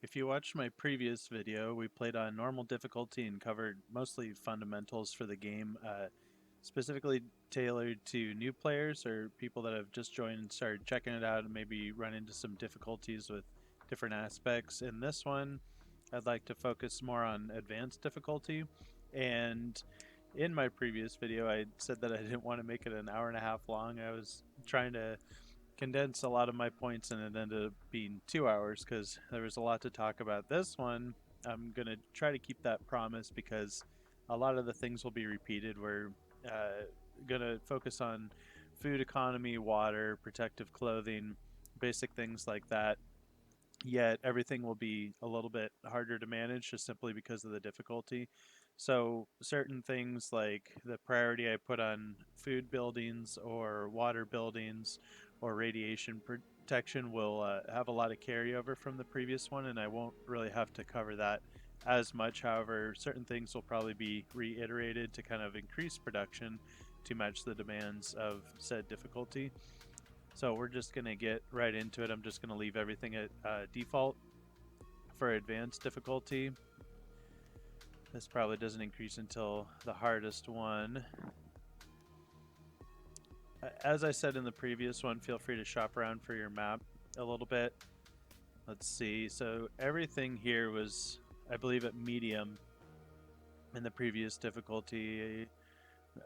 If you watched my previous video, we played on normal difficulty and covered mostly fundamentals for the game, specifically tailored to new players or people that have just joined and started checking it out and maybe run into some difficulties with different aspects. In this one, I'd like to focus more on advanced difficulty. And in my previous video, I said that I didn't want to make it an hour and a half long. I was trying to condense a lot of my points and it ended up being 2 hours because there was a lot to talk about. This one, I'm going to try to keep that promise because a lot of the things will be repeated. We're going to focus on food economy, water, protective clothing, basic things like that. Yet everything will be a little bit harder to manage just simply because of the difficulty. So certain things like the priority I put on food buildings or water buildings or radiation protection will have a lot of carryover from the previous one, and I won't really have to cover that as much. However, certain things will probably be reiterated to kind of increase production to match the demands of said difficulty. So we're just going to get right into it. I'm just going to leave everything at default for advanced difficulty. This probably doesn't increase until the hardest one. As I said in the previous one, feel free to shop around for your map a little bit. Let's see. So everything here was, I believe, at medium in the previous difficulty.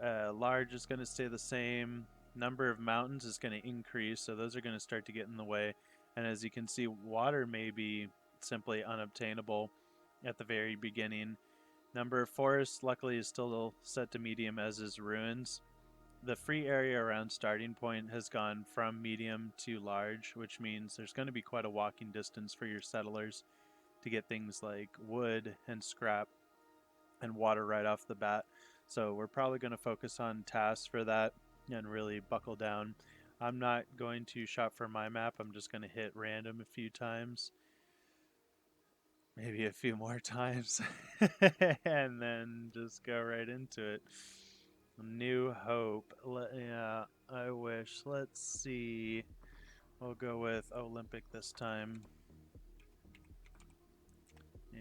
Large is going to stay the same. Number of mountains is going to increase, so those are going to start to get in the way. And as you can see, water may be simply unobtainable at the very beginning. Number of forests, luckily, is still set to medium, as is ruins. The free area around starting point has gone from medium to large, which means there's going to be quite a walking distance for your settlers to get things like wood and scrap and water right off the bat. So we're probably going to focus on tasks for that and really buckle down. I'm not going to shop for my map. I'm just going to hit random a few times, maybe a few more times, and then just go right into it. New Hope. Yeah, I wish. Let's see. We'll go with Olympic this time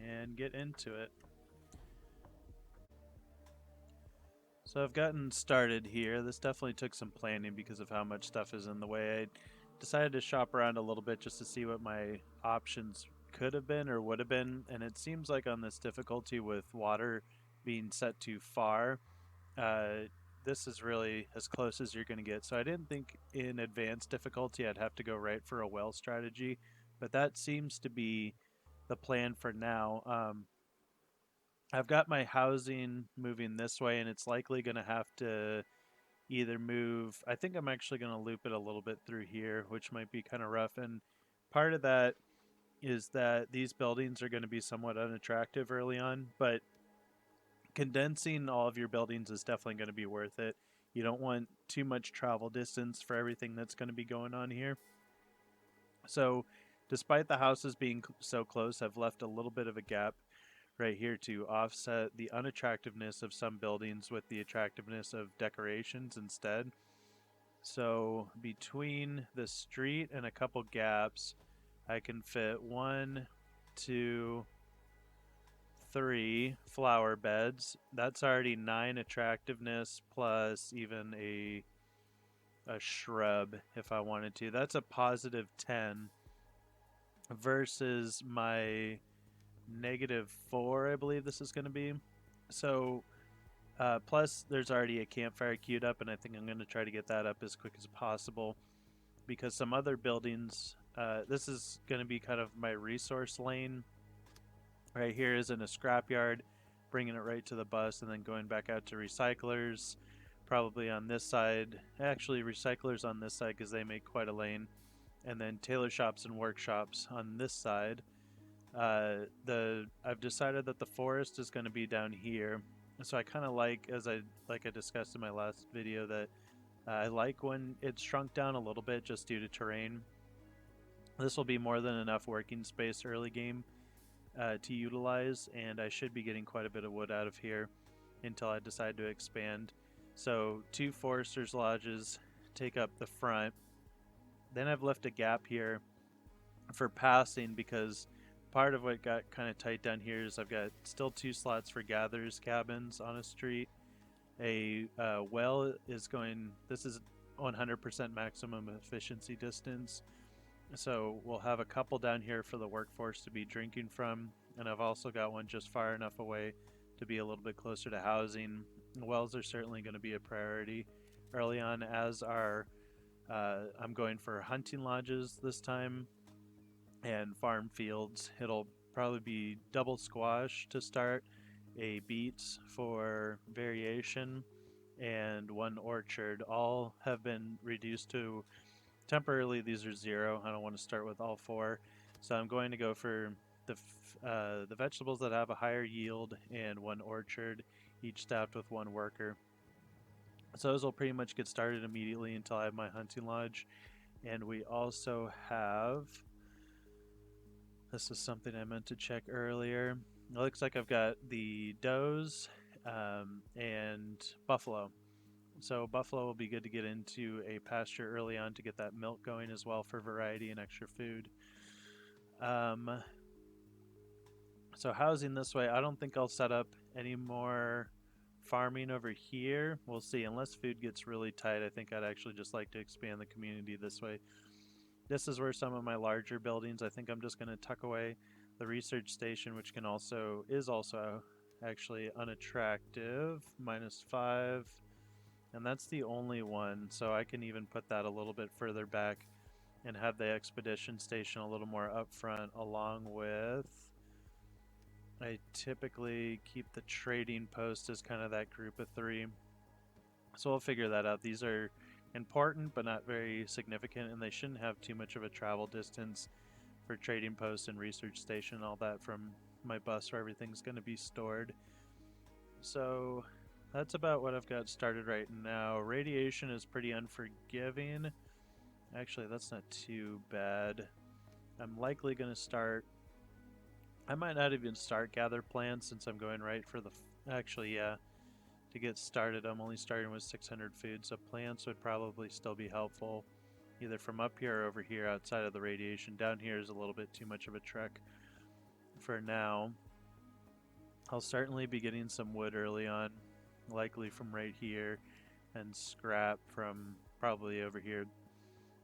and get into it. So I've gotten started here. This definitely took some planning because of how much stuff is in the way. I decided to shop around a little bit just to see what my options could have been or would have been, and it seems like on this difficulty with water being set too far, uh, this is really as close as you're going to get. So I didn't think in advanced difficulty I'd have to go right for a well strategy, but that seems to be the plan for now. I've got my housing moving this way, and it's likely going to have to either move. I think I'm actually going to loop it a little bit through here, which might be kind of rough. And part of that is that these buildings are going to be somewhat unattractive early on, but condensing all of your buildings is definitely going to be worth it. You don't want too much travel distance for everything that's going to be going on here. So, despite the houses being so close, I've left a little bit of a gap right here to offset the unattractiveness of some buildings with the attractiveness of decorations instead. So between the street and a couple gaps, I can fit 1, 2, 3 flower beds. That's already 9 attractiveness plus even a shrub if I wanted to. That's a positive 10 versus my -4, I believe this is going to be. So, plus there's already a campfire queued up, and I think I'm going to try to get that up as quick as possible because some other buildings, this is going to be kind of my resource lane. Right here is in a scrapyard, bringing it right to the bus and then going back out to recyclers. Probably on this side, actually recyclers on this side because they make quite a lane, and then tailor shops and workshops on this side. I've decided that the forest is going to be down here, so I kind of like, as I discussed in my last video, that I like when it's shrunk down a little bit just due to terrain. This will be more than enough working space early game to utilize, and I should be getting quite a bit of wood out of here until I decide to expand. So 2 foresters lodges take up the front. Then I've left a gap here for passing because part of what got kind of tight down here is I've got still 2 slots for gatherers cabins on a street. A well is going, this is 100% maximum efficiency distance. So we'll have a couple down here for the workforce to be drinking from. And I've also got one just far enough away to be a little bit closer to housing. Wells are certainly going to be a priority early on, as are I'm going for hunting lodges this time and farm fields. It'll probably be double squash to start, a beets for variation, and 1 orchard. All have been reduced to temporarily, these are 0. I don't want to start with all 4, so I'm going to go for the vegetables that have a higher yield and 1 orchard, each staffed with 1 worker. So those will pretty much get started immediately until I have my hunting lodge. And we also have, this is something I meant to check earlier. It looks like I've got the does and buffalo. So buffalo will be good to get into a pasture early on to get that milk going as well for variety and extra food. So housing this way, I don't think I'll set up any more farming over here. We'll see. Unless food gets really tight, I think I'd actually just like to expand the community this way. This is where some of my larger buildings, I think I'm just going to tuck away. The research station, which is also actually unattractive, -5. And that's the only one, so I can even put that a little bit further back and have the expedition station a little more up front, along with, I typically keep the trading post as kind of that group of 3. So we'll figure that out. These are important but not very significant, and they shouldn't have too much of a travel distance for trading posts and research station and all that from my bus where everything's going to be stored. So that's about what I've got started right now. Radiation is pretty unforgiving. Actually, that's not too bad. I'm likely going to start, I might not even start gather plants since I'm going right for the, actually, yeah, to get started I'm only starting with 600 food, so plants would probably still be helpful either from up here or over here outside of the radiation. Down here is a little bit too much of a trek for now. I'll certainly be getting some wood early on, likely from right here, and scrap from probably over here.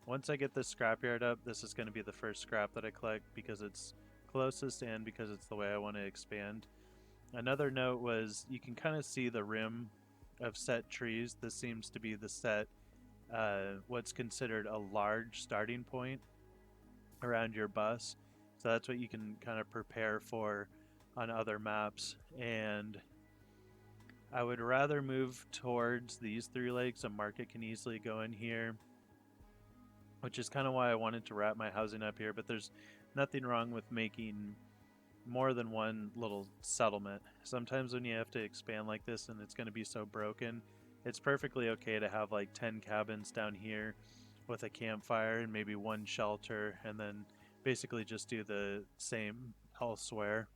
Once I get this scrapyard up, this is going to be the first scrap that I collect because it's closest and because it's the way I want to expand. Another note was you can kind of see the rim of set trees. This seems to be the set, what's considered a large starting point around your bus. So that's what you can kind of prepare for on other maps. And I would rather move towards these 3 lakes. A market can easily go in here, which is kind of why I wanted to wrap my housing up here. But there's nothing wrong with making more than 1 little settlement. Sometimes when you have to expand like this and it's going to be so broken, it's perfectly okay to have like 10 cabins down here with a campfire and maybe 1 shelter, and then basically just do the same elsewhere.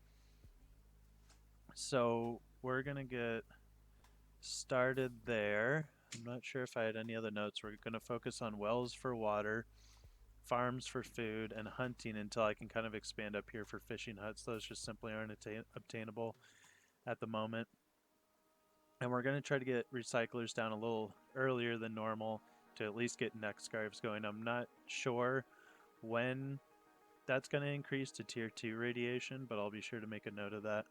So we're going to get started there. I'm not sure if I had any other notes. We're going to focus on wells for water, farms for food, and hunting until I can kind of expand up here for fishing huts. Those just simply aren't obtainable at the moment. And we're going to try to get recyclers down a little earlier than normal to at least get neck scarves going. I'm not sure when that's going to increase to tier 2 radiation, but I'll be sure to make a note of that.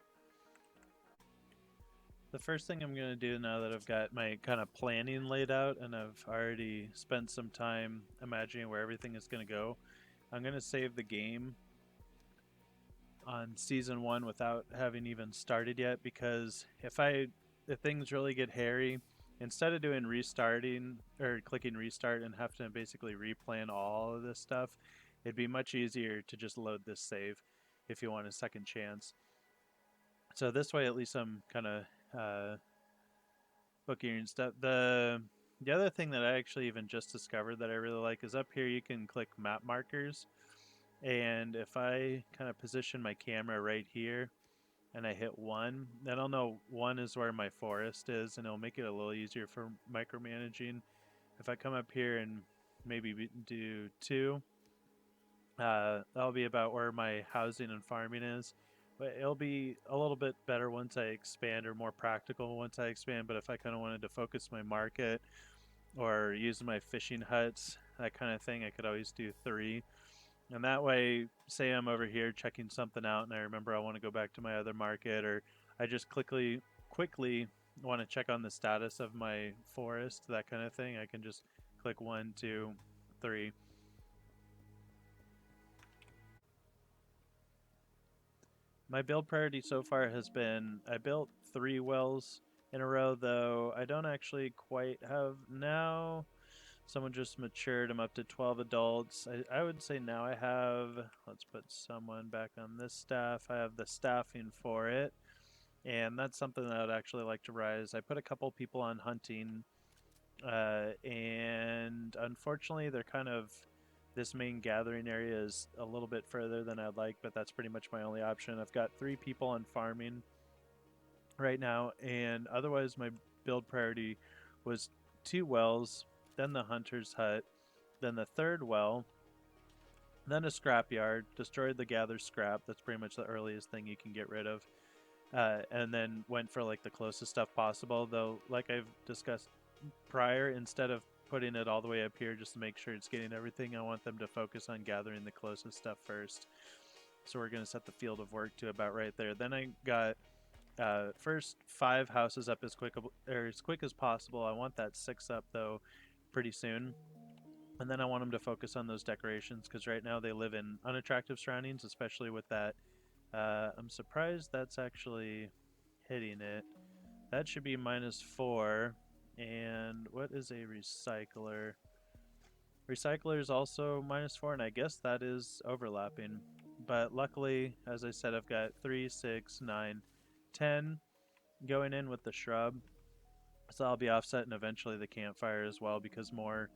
The first thing I'm going to do now that I've got my kind of planning laid out and I've already spent some time imagining where everything is going to go, I'm going to save the game on season 1 without having even started yet, because if things really get hairy, instead of doing restarting or clicking restart and have to basically replan all of this stuff, it'd be much easier to just load this save if you want a second chance. So this way at least I'm kind of booking and stuff. The other thing that I actually even just discovered that I really like is up here you can click map markers, and if I kind of position my camera right here and I hit 1, then I'll know 1 is where my forest is, and it'll make it a little easier for micromanaging. If I come up here and maybe do 2, That'll be about where my housing and farming is. But it'll be a little bit better once I expand, or more practical once I expand. But if I kind of wanted to focus my market or use my fishing huts, that kind of thing, I could always do 3. And that way, say I'm over here checking something out and I remember I want to go back to my other market, or I just quickly want to check on the status of my forest, that kind of thing, I can just click 1, 2, 3. My build priority so far has been, I built 3 wells in a row, though I don't actually quite have now. Someone just matured. I'm up to 12 adults. I would say now I have, let's put someone back on this staff. I have the staffing for it. And that's something that I would actually like to rise. I put a couple people on hunting. And unfortunately, they're kind of, this main gathering area is a little bit further than I'd like, but that's pretty much my only option. I've got 3 people on farming right now, and otherwise my build priority was 2 wells, then the hunter's hut, then the 3rd well, then a scrapyard, destroyed the gather scrap. That's pretty much the earliest thing you can get rid of. And then went for like the closest stuff possible, though like I've discussed prior, instead of putting it all the way up here just to make sure it's getting everything, I want them to focus on gathering the closest stuff first. So we're going to set the field of work to about right there. Then I got first 5 houses up as quick as possible. I want that 6 up though pretty soon. And then I want them to focus on those decorations, because right now they live in unattractive surroundings, especially with that. I'm surprised that's actually hitting it. That should be -4. And what is a recycler? Recycler is also -4, and I guess that is overlapping. But luckily, as I said, I've got 3, 6, 9, 10 going in with the shrub. So I'll be offsetting eventually the campfire as well, because more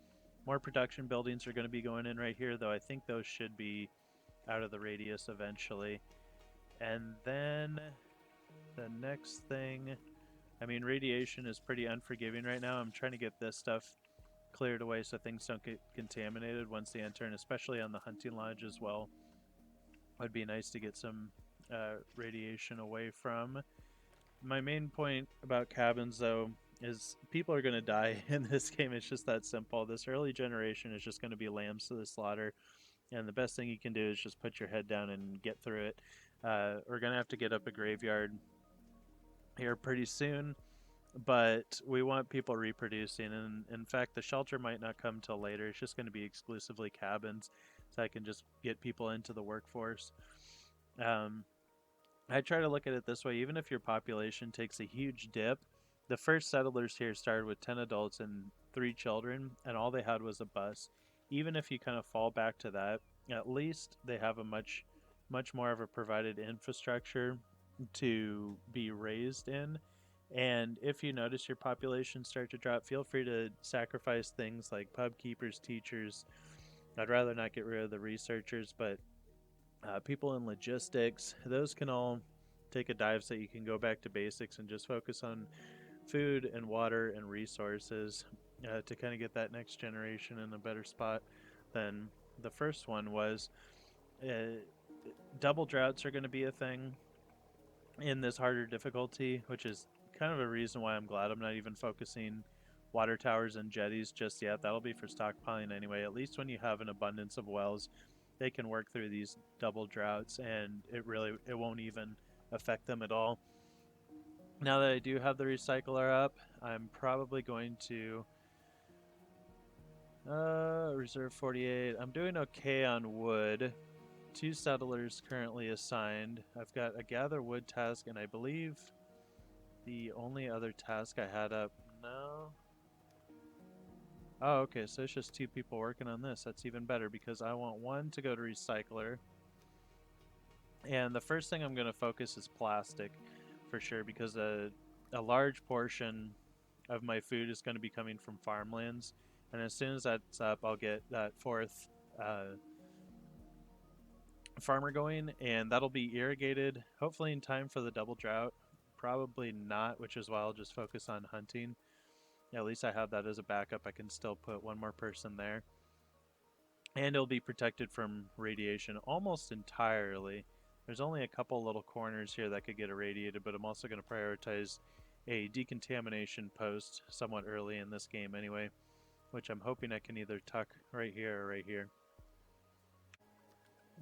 production buildings are going to be going in right here, though I think those should be out of the radius eventually. And then the next thing, I mean, radiation is pretty unforgiving right now. I'm trying to get this stuff cleared away so things don't get contaminated once they enter, and especially on the hunting lodge as well. It would be nice to get some radiation away from. My main point about cabins, though, is people are going to die in this game. It's just that simple. This early generation is just going to be lambs to the slaughter, and the best thing you can do is just put your head down and get through it. We're going to have to get up a graveyard here pretty soon, but we want people reproducing, and in fact the shelter might not come till later. It's just going to be exclusively cabins, so I can just get people into the workforce. um, I try to look at it this way: even if your population takes a huge dip, the first settlers here started with 10 adults and 3 children, and all they had was a bus. Even if you kind of fall back to that, at least they have a much more of a provided infrastructure to be raised in. And if you notice your population start to drop, feel free to sacrifice things like pub keepers, teachers. I'd rather not get rid of the researchers, but people in logistics, those can all take a dive so you can go back to basics and just focus on food and water and resources, to kind of get that next generation in a better spot than the first one was. Uh, Double droughts are going to be a thing in this harder difficulty, which is kind of a reason why I'm glad I'm not even focusing water towers and jetties just yet. That'll be for stockpiling anyway. At least when you have an abundance of wells, they can work through these double droughts, and it won't even affect them at all. Now that I do have the recycler up, I'm probably going to reserve 48. I'm doing okay on wood. 2 settlers currently assigned. I've got a gather wood task, and I believe the only other task I had up. No. Oh, okay, so it's just 2 people working on this. That's even better, because I want 1 to go to recycler. And the first thing I'm going to focus is plastic, for sure, because a large portion of my food is going to be coming from farmlands. And as soon as that's up, I'll get that 4th farmer going, and that'll be irrigated, hopefully in time for the double drought. Probably not, which is why I'll just focus on hunting. At least I have that as a backup. I can still put 1 more person there. and it'll be protected from radiation almost entirely. There's only a couple little corners here that could get irradiated, but I'm also going to prioritize a decontamination post somewhat early in this game anyway, which I'm hoping I can either tuck right here or right here.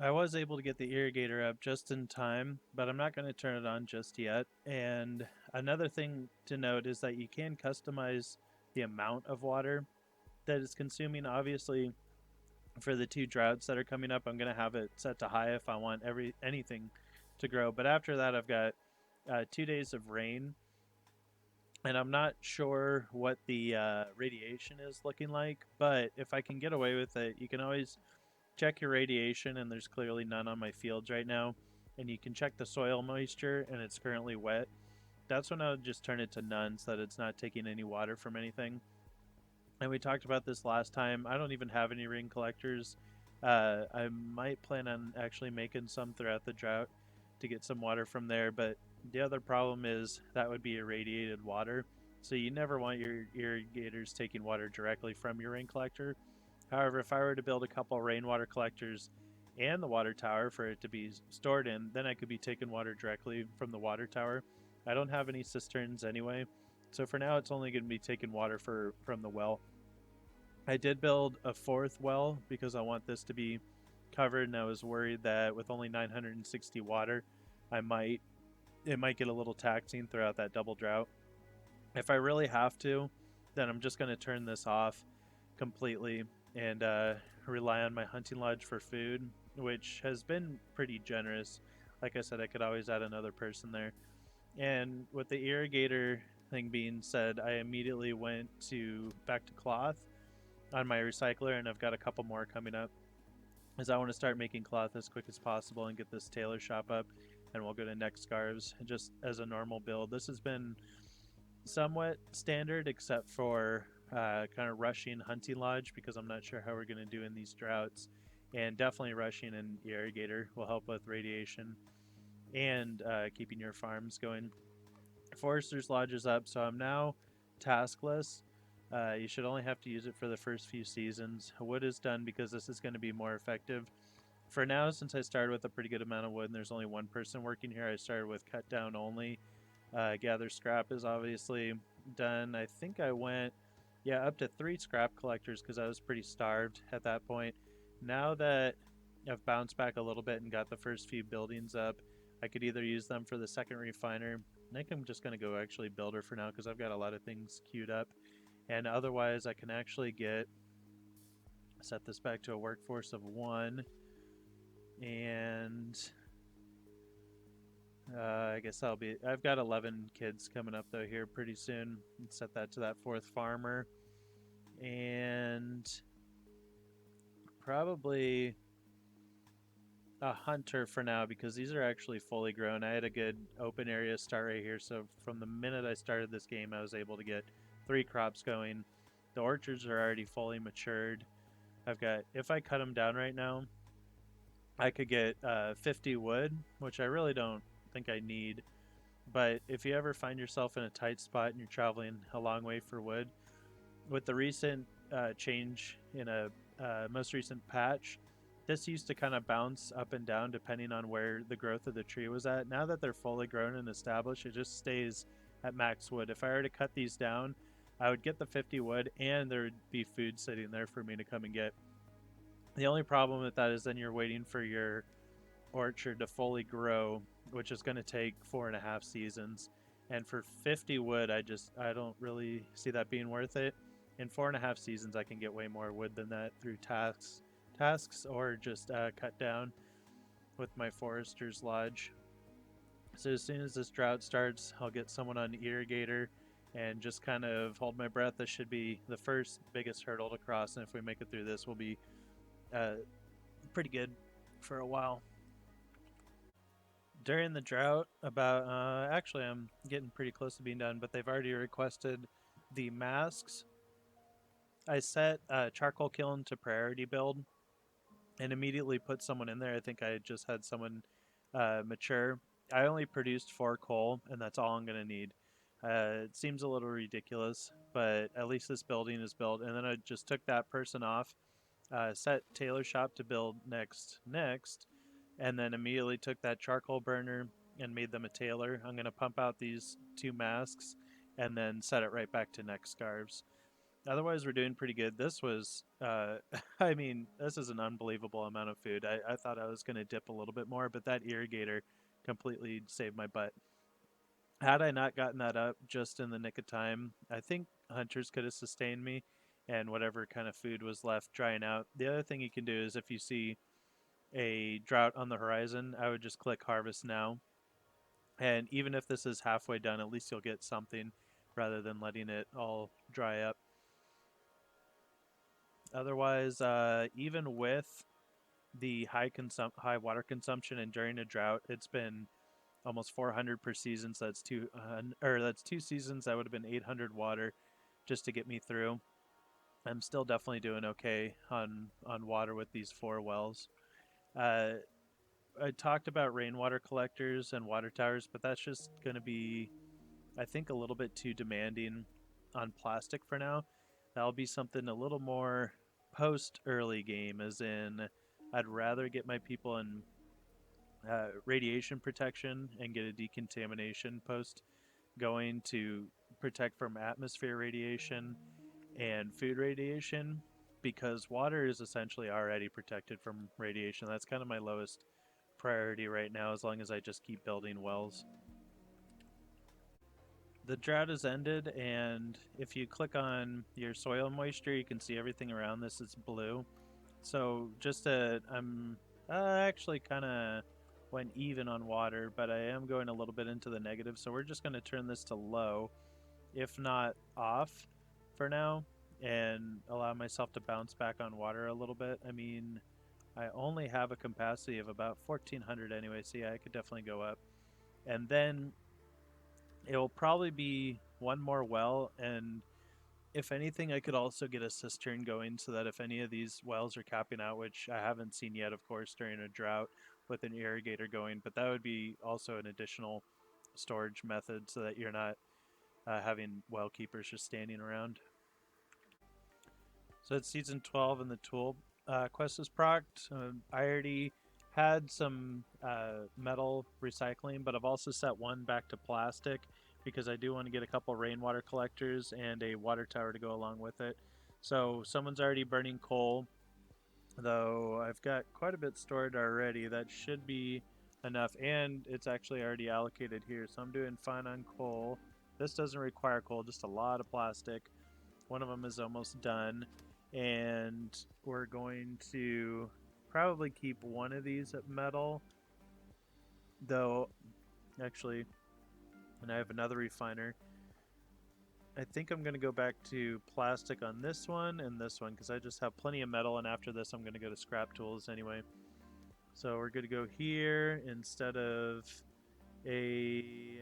I was able to get the irrigator up just in time, but I'm not going to turn it on just yet. And another thing to note is that you can customize the amount of water that it's consuming. Obviously, for the 2 droughts that are coming up, I'm going to have it set to high if I want anything to grow. But after that, I've got 2 days of rain, and I'm not sure what the radiation is looking like. But if I can get away with it, you can always check your radiation, and there's clearly none on my fields right now. And you can check the soil moisture, and it's currently wet. That's when I would just turn it to none so that it's not taking any water from anything. And we talked about this last time. I don't even have any ring collectors. I might plan on actually making some throughout the drought to get some water from there, but the other problem is that would be irradiated water. So you never want your irrigators taking water directly from your rain collector. However, if I were to build a couple rainwater collectors and the water tower for it to be stored in, then I could be taking water directly from the water tower. I don't have any cisterns anyway, so for now it's only going to be taking water from the well. I did build a 4th well because I want this to be covered, and I was worried that with only 960 water, I might it might get a little taxing throughout that double drought. If I really have to, then I'm just going to turn this off completely and rely on my hunting lodge for food, which has been pretty generous. Like I said, I could always add another person there. And with the irrigator thing being said, I immediately went to back to cloth on my recycler, and I've got a couple more coming up as I want to start making cloth as quick as possible and get this tailor shop up, and we'll go to neck scarves just as a normal build. This has been somewhat standard except for kind of rushing hunting lodge because I'm not sure how we're going to do in these droughts, and definitely rushing an irrigator will help with radiation and keeping your farms going. Forester's Lodge is up, so I'm now taskless. You should only have to use it for the first few seasons. Wood is done because this is going to be more effective. For now, since I started with a pretty good amount of wood and there's only one person working here, I started with cut down only. Gather scrap is obviously done. I think I went, yeah, up to 3 scrap collectors because I was pretty starved at that point. Now that I've bounced back a little bit and got the first few buildings up, I could either use them for the second refiner. I think I'm just going to go actually builder for now because I've got a lot of things queued up. And otherwise, I can actually set this back to a workforce of 1. And I guess I've got 11 kids coming up though here pretty soon. Set that to that 4th farmer. And probably a hunter for now because these are actually fully grown. I had a good open area start right here, so from the minute I started this game I was able to get 3 crops going. The orchards are already fully matured. If I cut them down right now, I could get 50 wood, which I really don't think I need. But if you ever find yourself in a tight spot and you're traveling a long way for wood, with the recent change in a most recent patch, this used to kind of bounce up and down depending on where the growth of the tree was at. Now that they're fully grown and established, it just stays at max wood. If I were to cut these down, I would get the 50 wood and there would be food sitting there for me to come and get. The only problem with that is then you're waiting for your orchard to fully grow, which is going to take 4.5 seasons. And for 50 wood, I don't really see that being worth it. In 4.5 seasons, I can get way more wood than that through tasks or just cut down with my forester's lodge. So as soon as this drought starts, I'll get someone on irrigator and just kind of hold my breath. This should be the first biggest hurdle to cross, and if we make it through this, we'll be pretty good for a while. During the drought, actually I'm getting pretty close to being done, but they've already requested the masks. I set charcoal kiln to priority build and immediately put someone in there. I think I just had someone mature. I only produced 4 coal, and that's all I'm going to need. It seems a little ridiculous, but at least this building is built. And then I just took that person off set tailor shop to build next, and then immediately took that charcoal burner and made them a tailor. I'm going to pump out these 2 masks and then set it right back to neck scarves. Otherwise, we're doing pretty good. This was, I mean, this is an unbelievable amount of food. I thought I was going to dip a little bit more, but that irrigator completely saved my butt. Had I not gotten that up just in the nick of time, I think hunters could have sustained me and whatever kind of food was left drying out. The other thing you can do is if you see a drought on the horizon, I would just click harvest now. And even if this is halfway done, at least you'll get something rather than letting it all dry up. Otherwise, even with the high water consumption and during a drought, it's been almost 400 per season. So that's 2 seasons. That would have been 800 water just to get me through. I'm still definitely doing okay on water with these 4 wells. Uh, I talked about rainwater collectors and water towers, but that's just going to be, I think, a little bit too demanding on plastic for now. That'll be something a little more post early game, as in, I'd rather get my people in radiation protection and get a decontamination post going to protect from atmosphere radiation and food radiation, because water is essentially already protected from radiation. That's kind of my lowest priority right now, as long as I just keep building wells. The drought has ended, and if you click on your soil moisture, you can see everything around this is blue. So I'm actually kind of went even on water, but I am going a little bit into the negative. So we're just going to turn this to low, if not off, for now, and allow myself to bounce back on water a little bit. I mean, I only have a capacity of about 1400 anyway, so yeah, I could definitely go up. And then it will probably be one more well, and if anything, I could also get a cistern going so that if any of these wells are capping out, which I haven't seen yet, of course, during a drought, with an irrigator going, but that would be also an additional storage method so that you're not having well keepers just standing around. So it's season 12 and the tool quest is procced. I already had some metal recycling, but I've also set one back to plastic because I do want to get a couple rainwater collectors and a water tower to go along with it. So someone's already burning coal, though I've got quite a bit stored already. That should be enough, and it's actually already allocated here, so I'm doing fine on coal. This doesn't require coal, just a lot of plastic. One of them is almost done, and we're going to probably keep one of these at metal, though actually, and I have another refiner. I think I'm going to go back to plastic on this one and this one because I just have plenty of metal, and after this I'm going to go to scrap tools anyway. So we're going to go here instead of a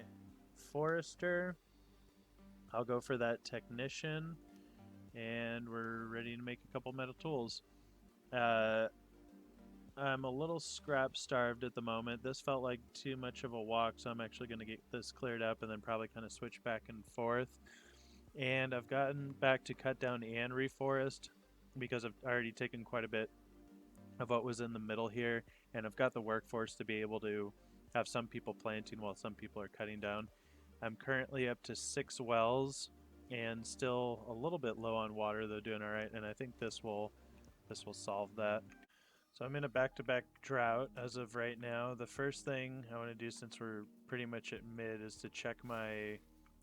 forester. I'll go for that technician, and we're ready to make a couple metal tools. I'm a little scrap starved at the moment. This felt like too much of a walk, so I'm actually going to get this cleared up and then probably kind of switch back and forth. And I've gotten back to cut down and reforest because I've already taken quite a bit of what was in the middle here, and I've got the workforce to be able to have some people planting while some people are cutting down. I'm currently up to 6 wells and still a little bit low on water, though doing all right, and I think this will solve that. So I'm in a back-to-back drought as of right now. The first thing I want to do, since we're pretty much at mid, is to check my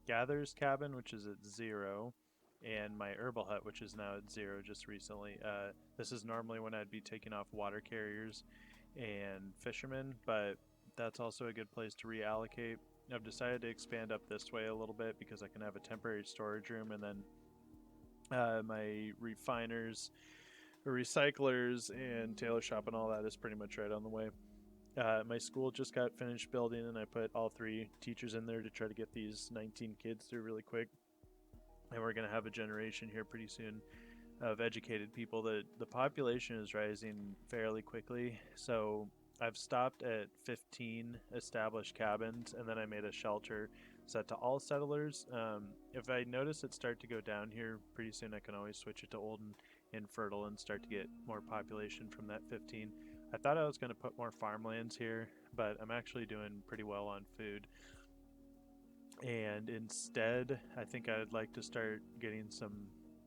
gatherer's cabin, which is at 0, and my herbal hut, which is now at 0 just recently. This is normally when I'd be taking off water carriers and fishermen, but that's also a good place to reallocate. I've decided to expand up this way a little bit because I can have a temporary storage room, and then my refiners, recyclers, and tailor shop and all that is pretty much right on the way. My school just got finished building, and I put all 3 teachers in there to try to get these 19 kids through really quick. And we're going to have a generation here pretty soon of educated people. The population is rising fairly quickly, so I've stopped at 15 established cabins, and then I made a shelter set to all settlers. If I notice it start to go down here pretty soon, I can always switch it to old and infertile and start to get more population from that 15. I thought I was going to put more farmlands here, but I'm actually doing pretty well on food. And instead, I think I'd like to start getting some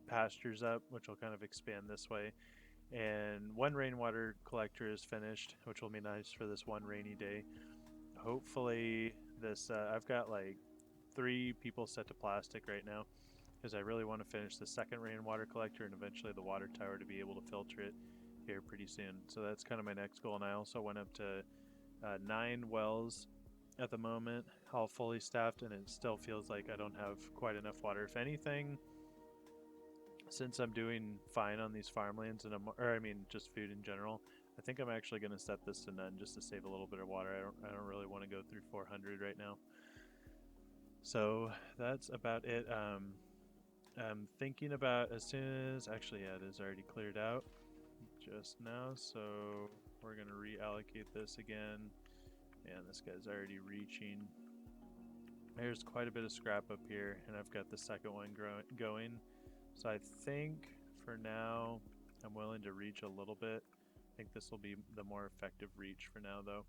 pastures up, which will kind of expand this way. And one rainwater collector is finished, which will be nice for this one rainy day. Hopefully, this I've got like 3 people set to plastic right now because I really want to finish the second rainwater collector and eventually the water tower to be able to filter it here pretty soon. So that's kind of my next goal. And I also went up to 9 wells at the moment, all fully staffed, and it still feels like I don't have quite enough water. If anything, since I'm doing fine on these farmlands and just food in general, I think I'm actually going to set this to none just to save a little bit of water. I don't really want to go through 400 right now. So that's about it. I'm thinking about as soon as, actually, yeah, it is already cleared out just now, so we're going to reallocate this again. And this guy's already reaching. There's quite a bit of scrap up here, and I've got the second one going. So I think for now, I'm willing to reach a little bit. I think this will be the more effective reach for now, though.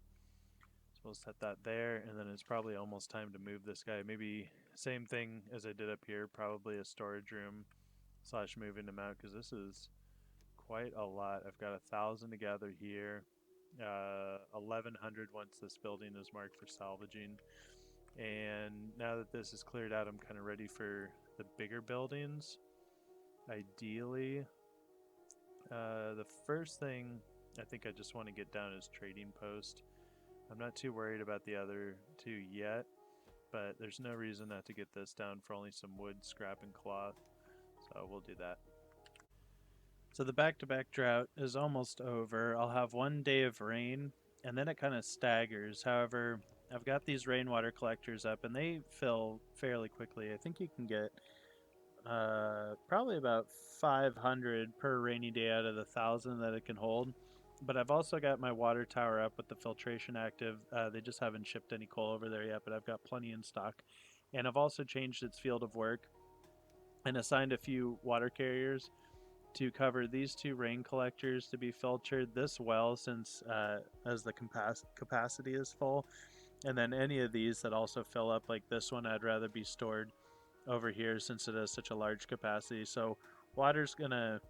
So we'll set that there, and then it's probably almost time to move this guy. Maybe same thing as I did up here, probably a storage room / moving him out, because this is quite a lot. I've got 1,000 to gather here, 1,100 once this building is marked for salvaging. And now that this is cleared out, I'm kind of ready for the bigger buildings. Ideally, the first thing I think I just want to get down is trading post. I'm not too worried about the other 2 yet, but there's no reason not to get this down for only some wood, scrap, and cloth. So we'll do that. So the back-to-back drought is almost over. I'll have 1 day of rain, and then it kind of staggers. However, I've got these rainwater collectors up, and they fill fairly quickly. I think you can get probably about 500 per rainy day out of the 1,000 that it can hold. But I've also got my water tower up with the filtration active. They just haven't shipped any coal over there yet, but I've got plenty in stock. And I've also changed its field of work and assigned a few water carriers to cover these 2 rain collectors to be filtered, this well since as the capacity is full, and then any of these that also fill up, like this one, I'd rather be stored over here since it has such a large capacity. So water's gonna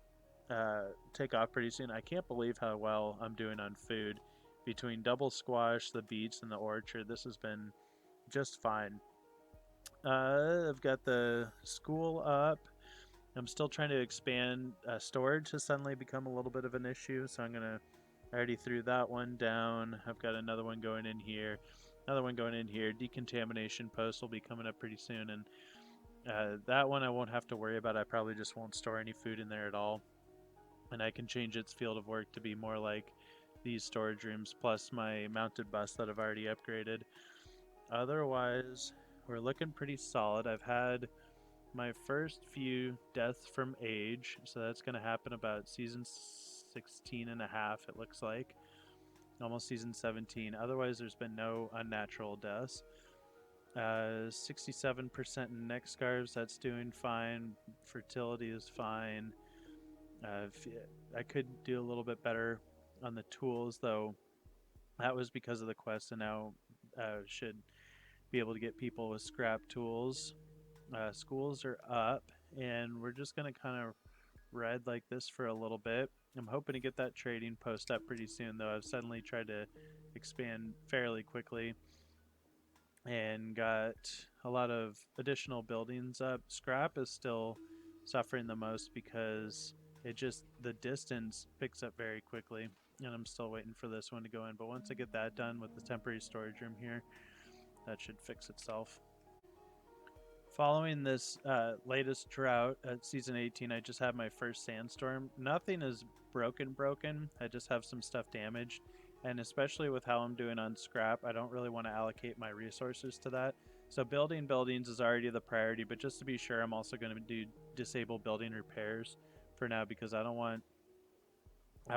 take off pretty soon. I can't believe how well I'm doing on food. Between double squash, the beets, and the orchard, this has been just fine. I've got the school up. I'm still trying to expand. Storage has suddenly become a little bit of an issue, so I already threw that one down. I've got another one going in here, another one going in here. Decontamination post will be coming up pretty soon, and that one I won't have to worry about. I probably just won't store any food in there at all, and I can change its field of work to be more like these storage rooms, plus my mounted bus that I've already upgraded. Otherwise, we're looking pretty solid. I've had my first few deaths from age, so that's going to happen about season 16 and a half, it looks like. Almost season 17. Otherwise, there's been no unnatural deaths. 67% in neck scarves, that's doing fine. Fertility is fine. I could do a little bit better on the tools, though. That was because of the quest, and now should be able to get people with scrap tools. Schools are up, and we're just going to kind of ride like this for a little bit. I'm hoping to get that trading post up pretty soon, though. I've suddenly tried to expand fairly quickly and got a lot of additional buildings up. Scrap is still suffering the most because the distance picks up very quickly, and I'm still waiting for this one to go in. But once I get that done with the temporary storage room here, that should fix itself. Following this latest drought at season 18, I just had my first sandstorm. Nothing is broken. I just have some stuff damaged. And especially with how I'm doing on scrap, I don't really want to allocate my resources to that. So building buildings is already the priority, but just to be sure, I'm also going to do disable building repairs for now because I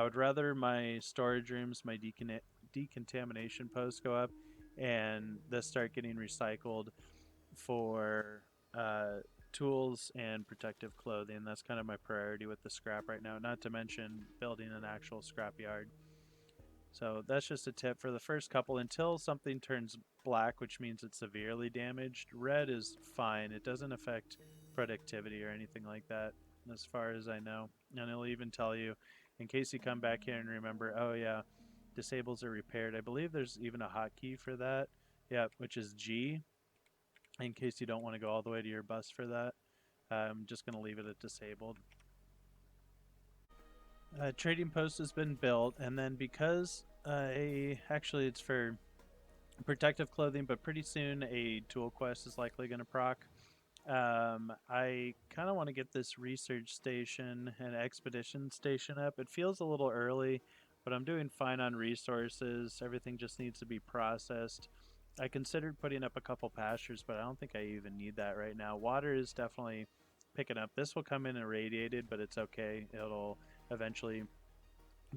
would rather my storage rooms, my decontamination posts go up and this start getting recycled for tools and protective clothing. That's kind of my priority with the scrap right now, not to mention building an actual scrap yard. So that's just a tip for the first couple until something turns black, which means it's severely damaged. Red is fine. It doesn't affect productivity or anything like that, as far as I know. And it'll even tell you, in case you come back here and remember, oh yeah, disables are repaired. I believe there's even a hotkey for that. Yeah, which is G, in case you don't want to go all the way to your bus for that. I'm just going to leave it at disabled. Trading post has been built, and then because actually it's for protective clothing, but pretty soon a tool quest is likely going to proc. I kind of want to get this research station and expedition station up. It feels a little early, but I'm doing fine on resources. Everything just needs to be processed. I considered putting up a couple pastures, but I don't think I even need that right now. Water is definitely picking up. This will come in irradiated, but it's okay. It'll eventually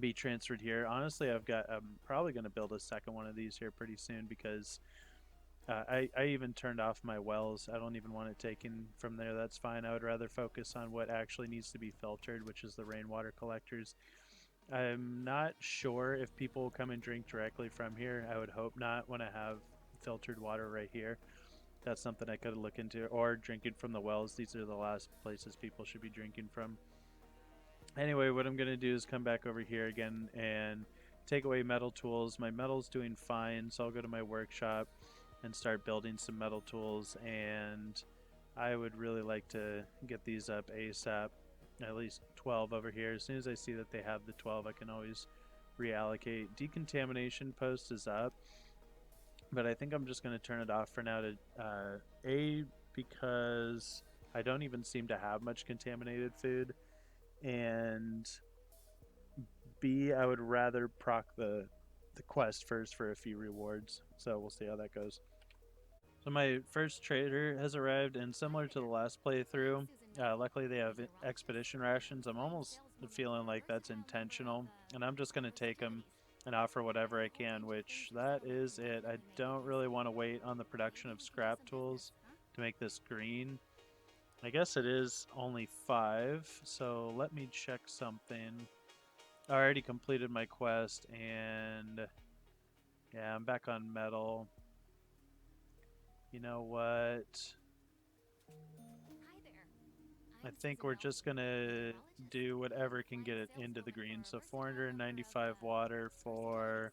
be transferred here. Honestly, I'm probably going to build a second one of these here pretty soon because I even turned off my wells. I don't even want it taken from there. That's fine. I would rather focus on what actually needs to be filtered, which is the rainwater collectors. I'm not sure if people will come and drink directly from here. I would hope not when I have filtered water right here. That's something I could look into. Or drinking from the wells. These are the last places people should be drinking from. Anyway, what I'm going to do is come back over here again and take away metal tools. My metal's doing fine, so I'll go to my workshop and start building some metal tools, and I would really like to get these up ASAP, at least 12 over here. As soon as I see that they have the 12, I can always reallocate. Decontamination post is up, but I think I'm just going to turn it off for now to A, because I don't even seem to have much contaminated food, and B, I would rather proc the quest first for a few rewards. So we'll see how that goes. So my first trader has arrived, and similar to the last playthrough, luckily they have expedition rations. I'm almost feeling like that's intentional, and I'm just going to take them and offer whatever I can, which that is it. I don't really want to wait on the production of scrap tools to make this green. I guess it is only 5, so let me check something. I already completed my quest, and yeah, I'm back on metal. You know what? I think we're just gonna do whatever can get it into the green. So 495 water for...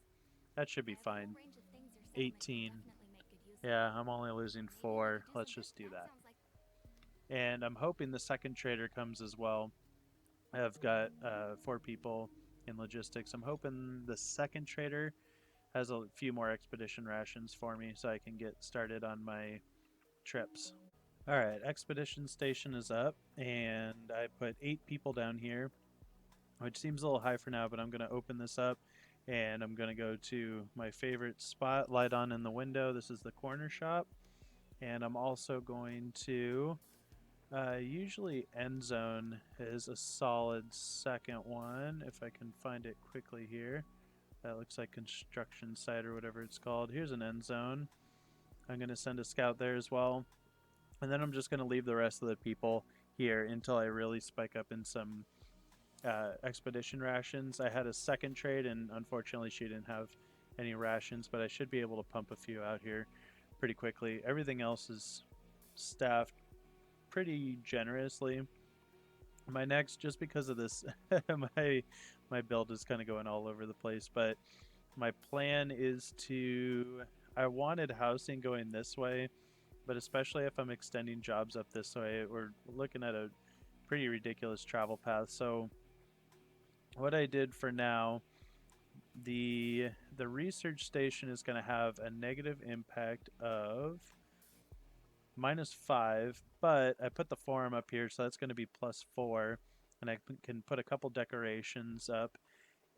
that should be fine. 18. Yeah, I'm only losing 4. Let's just do that. And I'm hoping the second trader comes as well. I've got 4 people in logistics. I'm hoping the second trader has a few more expedition rations for me so I can get started on my trips. Alright, expedition station is up, and I put 8 people down here, which seems a little high for now, but I'm going to open this up, and I'm going to go to my favorite spot, light on in the window. This is the corner shop, and I'm also going to... usually Endzone is a solid second one, if I can find it quickly here. That looks like construction site or whatever it's called. Here's an Endzone. I'm going to send a scout there as well. And then I'm just going to leave the rest of the people here until I really spike up in some expedition rations. I had a second trade, and unfortunately she didn't have any rations, but I should be able to pump a few out here pretty quickly. Everything else is staffed pretty generously. My next, just because of this, my build is kind of going all over the place, but my plan is to... I wanted housing going this way, but especially if I'm extending jobs up this way, we're looking at a pretty ridiculous travel path. So what I did for now, the research station is going to have a negative impact of -5, but I put the forum up here, so that's going to be +4, and I can put a couple decorations up,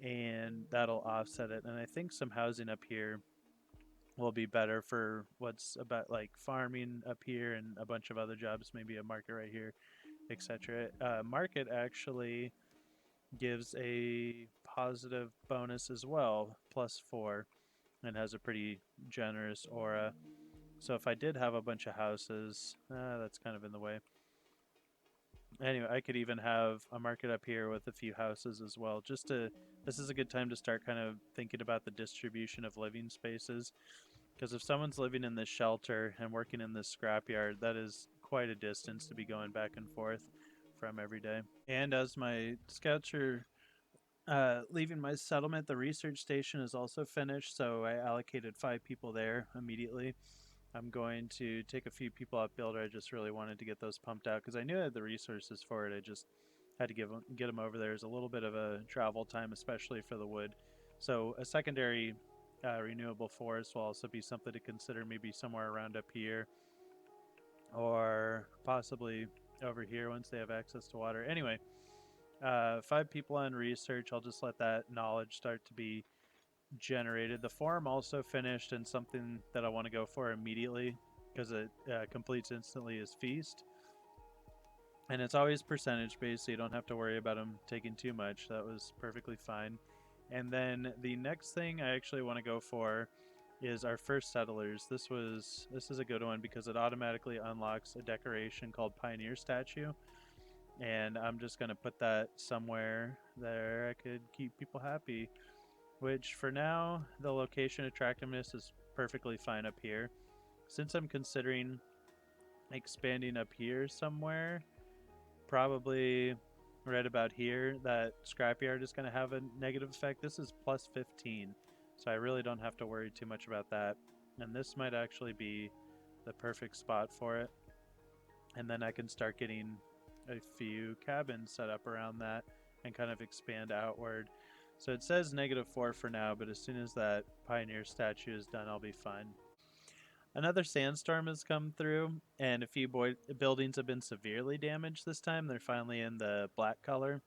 and that'll offset it. And I think some housing up here will be better for what's about like farming up here and a bunch of other jobs, maybe a market right here, etc. Market actually gives a positive bonus as well, +4, and has a pretty generous aura. So if I did have a bunch of houses, that's kind of in the way. Anyway, I could even have a market up here with a few houses as well. This is a good time to start kind of thinking about the distribution of living spaces. Because if someone's living in this shelter and working in this scrapyard, that is quite a distance to be going back and forth from every day. And as my scouts are leaving my settlement, the research station is also finished, so I allocated 5 people there immediately. I'm going to take a few people up Builder. I just really wanted to get those pumped out because I knew I had the resources for it. I just had to get them over there. There's a little bit of a travel time, especially for the wood. So a secondary renewable forest will also be something to consider, maybe somewhere around up here or possibly over here once they have access to water. Anyway, 5 people on research. I'll just let that knowledge start to be generated. The farm also finished, and something that I want to go for immediately because it completes instantly is Feast. And it's always percentage based, so you don't have to worry about them taking too much. That was perfectly fine. And then the next thing I actually want to go for is our first settlers. This is a good one because it automatically unlocks a decoration called Pioneer Statue. And I'm just going to put that somewhere there I could keep people happy, which for now, the location attractiveness is perfectly fine up here. Since I'm considering expanding up here somewhere, probably right about here, that scrapyard is going to have a negative effect. This is plus 15, so I really don't have to worry too much about that. And this might actually be the perfect spot for it. And then I can start getting a few cabins set up around that and kind of expand outward. So it says -4 for now, but as soon as that Pioneer statue is done, I'll be fine. Another sandstorm has come through, and a few buildings have been severely damaged this time. They're finally in the black color.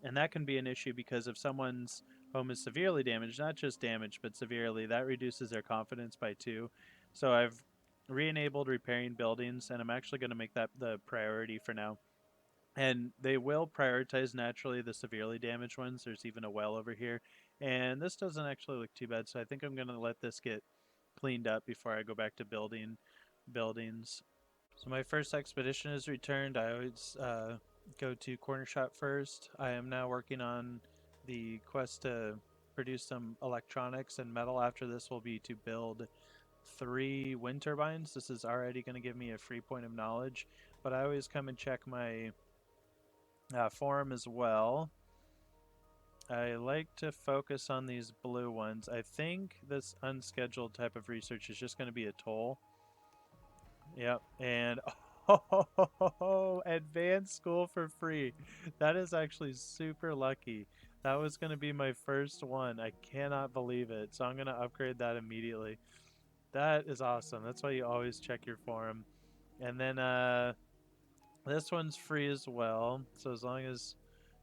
And that can be an issue because if someone's home is severely damaged, not just damaged, but severely, that reduces their confidence by 2. So I've re-enabled repairing buildings, and I'm actually going to make that the priority for now. And they will prioritize naturally the severely damaged ones. There's even a well over here. And this doesn't actually look too bad, so I think I'm going to let this get cleaned up before I go back to building buildings. So my first expedition is returned. I always go to Corner Shop first. I am now working on the quest to produce some electronics, and metal after this will be to build 3 wind turbines. This is already going to give me a free point of knowledge, but I always come and check my forum as well. I like to focus on these blue ones. I think this unscheduled type of research is just going to be a toll. Yep, and advanced school for free. That is actually super lucky. That was going to be my first one. I cannot believe it. So I'm going to upgrade that immediately. That is awesome. That's why you always check your forum. And then this one's free as well. So as long as,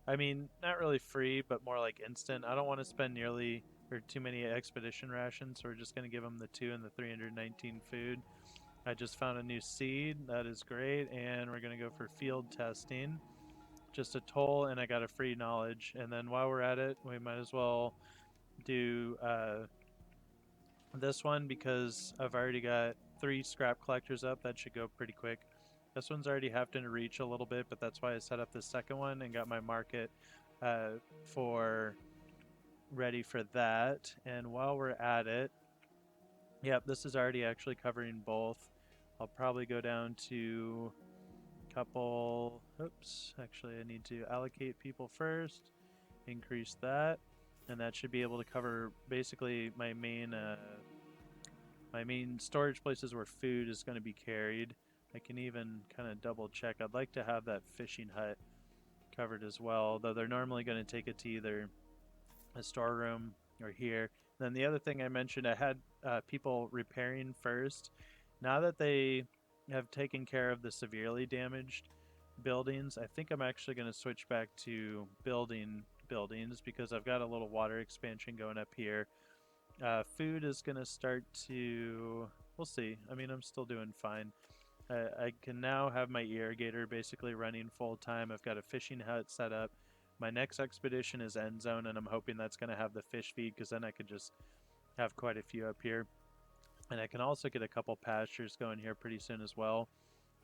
I mean, not really free, but more like instant. I don't want to spend nearly or too many expedition rations, so we're just going to give them the 2 and the 319 food. I just found a new seed. That is great. And we're going to go for field testing. Just a toll, and I got a free knowledge. And then while we're at it, we might as well do this one because I've already got 3 scrap collectors up. That should go pretty quick. This one's already having to reach a little bit, but that's why I set up the second one and got my market for ready for that. And while we're at it, yep, this is already actually covering both. I'll probably go down to a couple. Oops, actually, I need to allocate people first, increase that, and that should be able to cover basically my main storage places where food is going to be carried. I can even kind of double check. I'd like to have that fishing hut covered as well, though they're normally going to take it to either a storeroom or here. Then the other thing I mentioned, I had people repairing first. Now that they have taken care of the severely damaged buildings, I think I'm actually going to switch back to building buildings because I've got a little water expansion going up here. Food is going to start to, we'll see. I mean, I'm still doing fine. I can now have my irrigator basically running full time. I've got a fishing hut set up. My next expedition is Endzone, and I'm hoping that's going to have the fish feed because then I could just have quite a few up here. And I can also get a couple pastures going here pretty soon as well.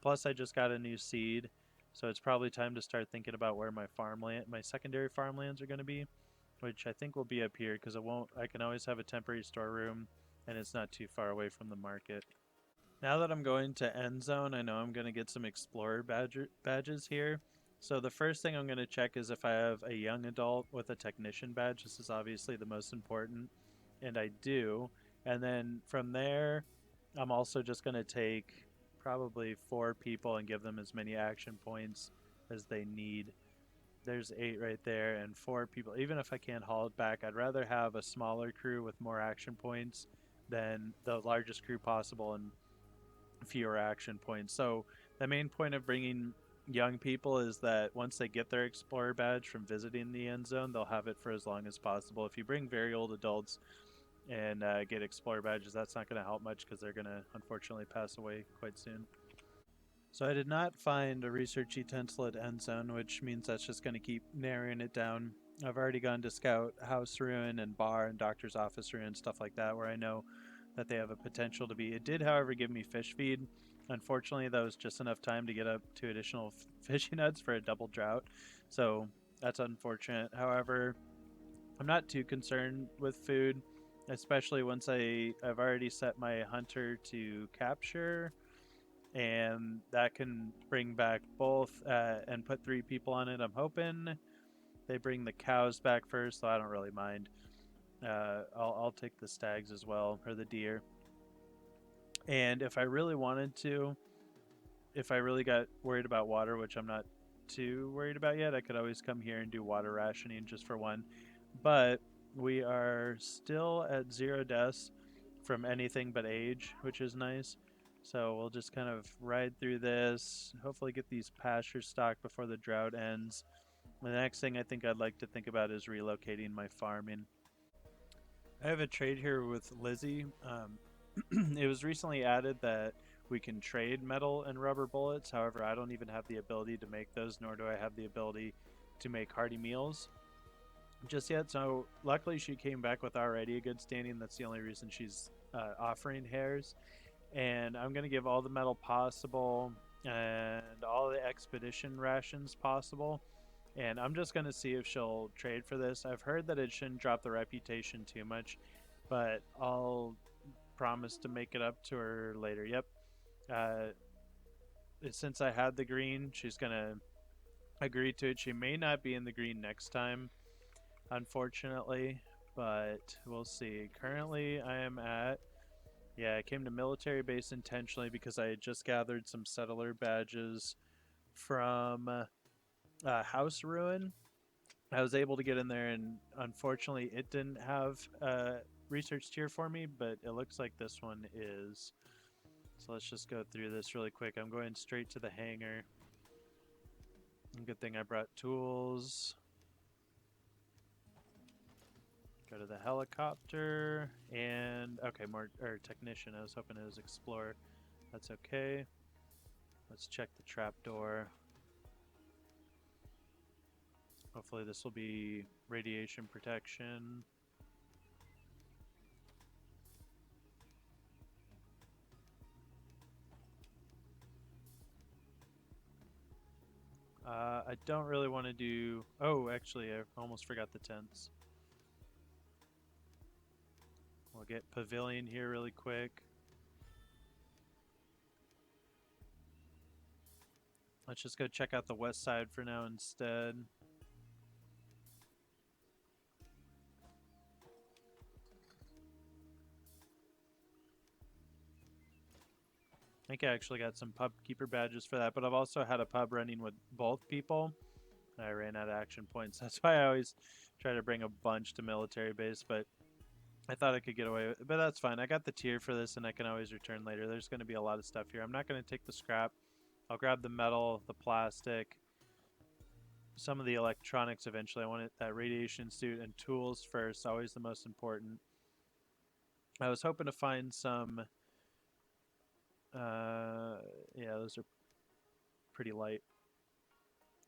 Plus, I just got a new seed. So it's probably time to start thinking about where my secondary farmlands are going to be, which I think will be up here because I can always have a temporary storeroom and it's not too far away from the market. Now that I'm going to Endzone, I know I'm going to get some Explorer badges here. So the first thing I'm going to check is if I have a young adult with a technician badge. This is obviously the most important, and I do. And then from there, I'm also just going to take probably 4 people and give them as many action points as they need. There's 8 right there, and 4 people. Even if I can't haul it back, I'd rather have a smaller crew with more action points than the largest crew possible and fewer action points. So the main point of bringing young people is that once they get their Explorer badge from visiting the end zone, they'll have it for as long as possible. If you bring very old adults and get Explorer badges, that's not going to help much because they're going to unfortunately pass away quite soon. So I did not find a research utensil at end zone, which means that's just going to keep narrowing it down. I've already gone to scout house ruin and bar and doctor's office ruin, stuff like that, where I know that they have a potential to be. It did, however, give me fish feed. Unfortunately, that was just enough time to get up 2 additional fishing nets for a double drought, so that's unfortunate. However, I'm not too concerned with food, especially once I've already set my hunter to capture, and that can bring back both and put 3 people on it. I'm hoping they bring the cows back first, so I don't really mind. I'll take the stags as well, or the deer. And if I really wanted to, if I really got worried about water, which I'm not too worried about yet, I could always come here and do water rationing just for one. But we are still at 0 deaths from anything but age, which is nice. So we'll just kind of ride through this, hopefully get these pastures stocked before the drought ends. The next thing I think I'd like to think about is relocating my farming. I have a trade here with Lizzie. It was recently added that we can trade metal and rubber bullets. However, I don't even have the ability to make those, nor do I have the ability to make hearty meals just yet. So luckily she came back with already a good standing. That's the only reason she's offering hairs. And I'm going to give all the metal possible and all the expedition rations possible. And I'm just going to see if she'll trade for this. I've heard that it shouldn't drop the reputation too much, but I'll promise to make it up to her later. Yep. Uh, since I had the green, she's going to agree to it. She may not be in the green next time, unfortunately, but we'll see. Currently, I am at. Yeah, I came to military base intentionally because I had just gathered some settler badges from House Ruin. I was able to get in there, and unfortunately, it didn't have a research tier for me, but it looks like this one is. So let's just go through this really quick. I'm going straight to the hangar. Good thing I brought tools. Go to the helicopter, and okay, more or technician. I was hoping it was explorer. That's okay. Let's check the trapdoor. Hopefully this will be radiation protection. I don't really want to do... Oh, actually, I almost forgot the tents. We'll get pavilion here really quick. Let's just go check out the west side for now instead. I think I actually got some pub keeper badges for that, but I've also had a pub running with both people. I ran out of action points. That's why I always try to bring a bunch to military base, but I thought I could get away with it. But that's fine. I got the tier for this, and I can always return later. There's going to be a lot of stuff here. I'm not going to take the scrap. I'll grab the metal, the plastic, some of the electronics eventually. I want that radiation suit and tools first, always the most important. I was hoping to find some... yeah, those are pretty light.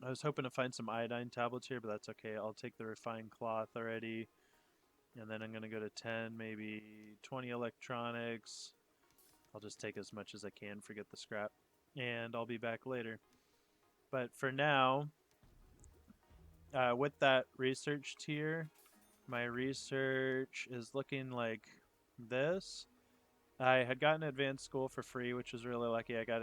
I was hoping to find some iodine tablets here, but that's okay. I'll take the refined cloth already. And then I'm going to go to 10, maybe 20 electronics. I'll just take as much as I can, forget the scrap. And I'll be back later. But for now, with that research tier, my research is looking like this. I had gotten advanced school for free, which was really lucky. I got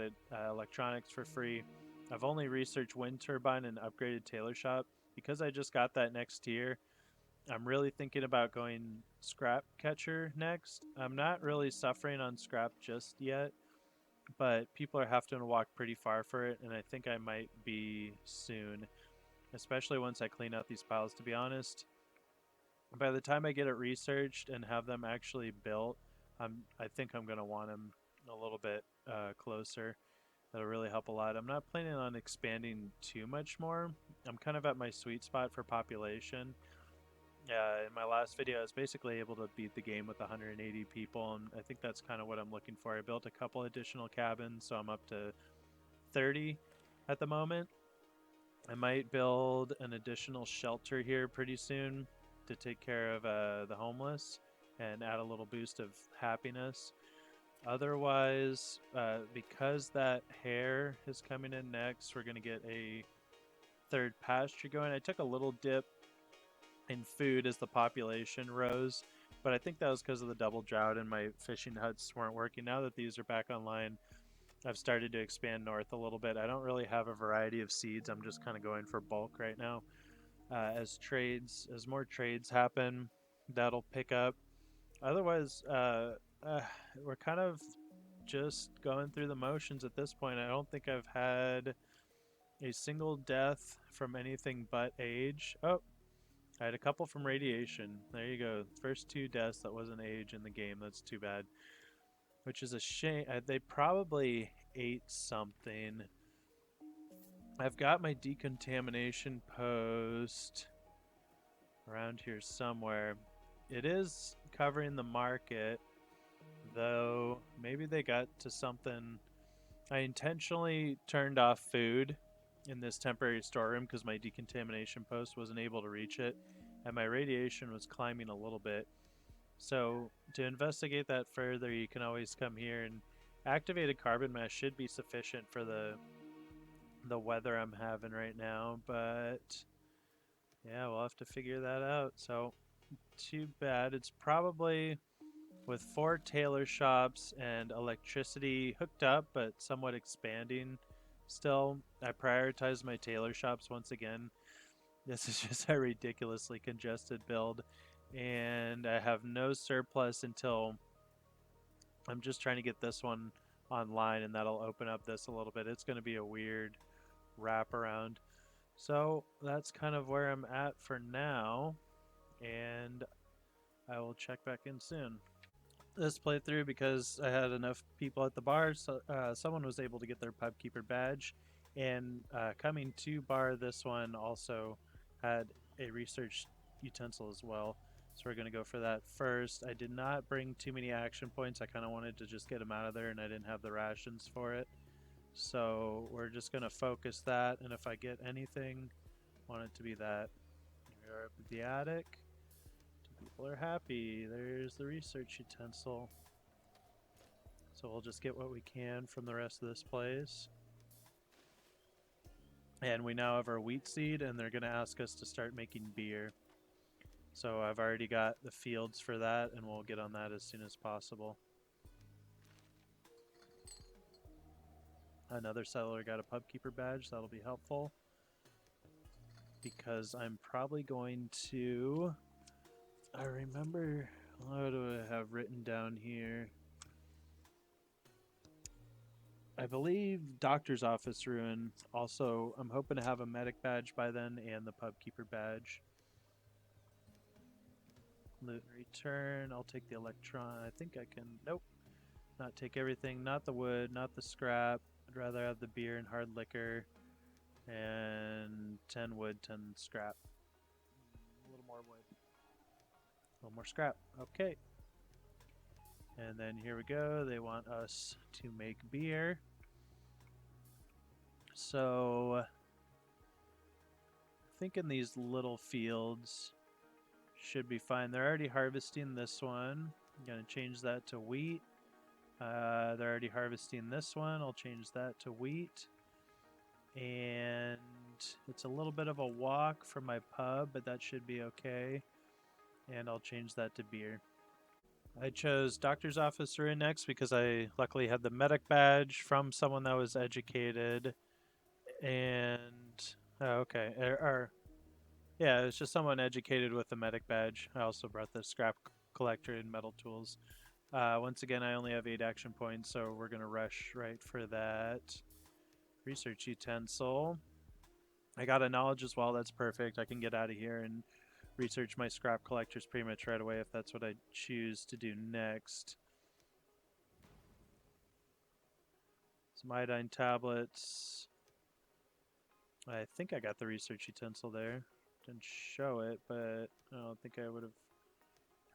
electronics for free. I've only researched wind turbine and upgraded tailor shop. Because I just got that next tier, I'm really thinking about going scrap catcher next. I'm not really suffering on scrap just yet, but people are having to walk pretty far for it, and I think I might be soon, especially once I clean out these piles, to be honest. By the time I get it researched and have them actually built, I think I'm going to want them a little bit closer. That'll really help a lot. I'm not planning on expanding too much more. I'm kind of at my sweet spot for population. In my last video, I was basically able to beat the game with 180 people, and I think that's kind of what I'm looking for. I built a couple additional cabins, so I'm up to 30 at the moment. I might build an additional shelter here pretty soon to take care of the homeless and add a little boost of happiness. Otherwise, because that hare is coming in next, we're going to get a third pasture going. I took a little dip in food as the population rose, but I think that was because of the double drought and my fishing huts weren't working. Now that these are back online, I've started to expand north a little bit. I don't really have a variety of seeds. I'm just kind of going for bulk right now. As more trades happen, that'll pick up. Otherwise, we're kind of just going through the motions at this point. I don't think I've had a single death from anything but age. Oh, I had a couple from radiation. There you go. First two deaths that wasn't age in the game. That's too bad. Which is a shame. They probably ate something. I've got my decontamination post around here somewhere. It is covering the market, though maybe they got to something. I intentionally turned off food in this temporary storeroom because my decontamination post wasn't able to reach it, and my radiation was climbing a little bit. So to investigate that further, you can always come here, and activated carbon mesh should be sufficient for the weather I'm having right now, but yeah, we'll have to figure that out. So too bad. It's probably with 4 tailor shops and electricity hooked up but somewhat expanding still. I prioritize my tailor shops once again. This is just a ridiculously congested build, and I have no surplus until I'm just trying to get this one online, and that'll open up this a little bit. It's going to be a weird wraparound. So that's kind of where I'm at for now, and I will check back in soon. This playthrough, because I had enough people at the bar, so someone was able to get their pubkeeper badge, and coming to bar, this one also had a research utensil as well, so we're going to go for that first. I did not bring too many action points. I kind of wanted to just get them out of there, and I didn't have the rations for it, so we're just going to focus that, and if I get anything, I want it to be that. We're up at the attic. People are happy. There's the research utensil. So we'll just get what we can from the rest of this place. And we now have our wheat seed, and they're going to ask us to start making beer. So I've already got the fields for that, and we'll get on that as soon as possible. Another settler got a pubkeeper badge. That'll be helpful, because I'm probably going to... I remember, what do I have written down here? I believe doctor's office ruin. Also, I'm hoping to have a medic badge by then and the pubkeeper badge. Loot and return. I'll take the electron. I think I can. Nope. Not take everything. Not the wood. Not the scrap. I'd rather have the beer and hard liquor. And 10 wood, 10 scrap. A little more wood. A little more scrap. Okay. And then here we go. They want us to make beer. So I think in these little fields should be fine. They're already harvesting this one. I'm going to change that to wheat. They're already harvesting this one. I'll change that to wheat. And it's a little bit of a walk from my pub, but that should be okay. And I'll change that to beer. I chose doctor's office room next because I luckily had the medic badge from someone that was educated. And okay, yeah, it's just someone educated with the medic badge. I also brought the scrap collector and metal tools. Once again, I only have 8 action points, so we're gonna rush right for that. Research utensil. I got a knowledge as well. That's perfect. I can get out of here and research my scrap collectors pretty much right away if that's what I choose to do next. Some iodine tablets. I think I got the research utensil there. Didn't show it, but I don't think I would have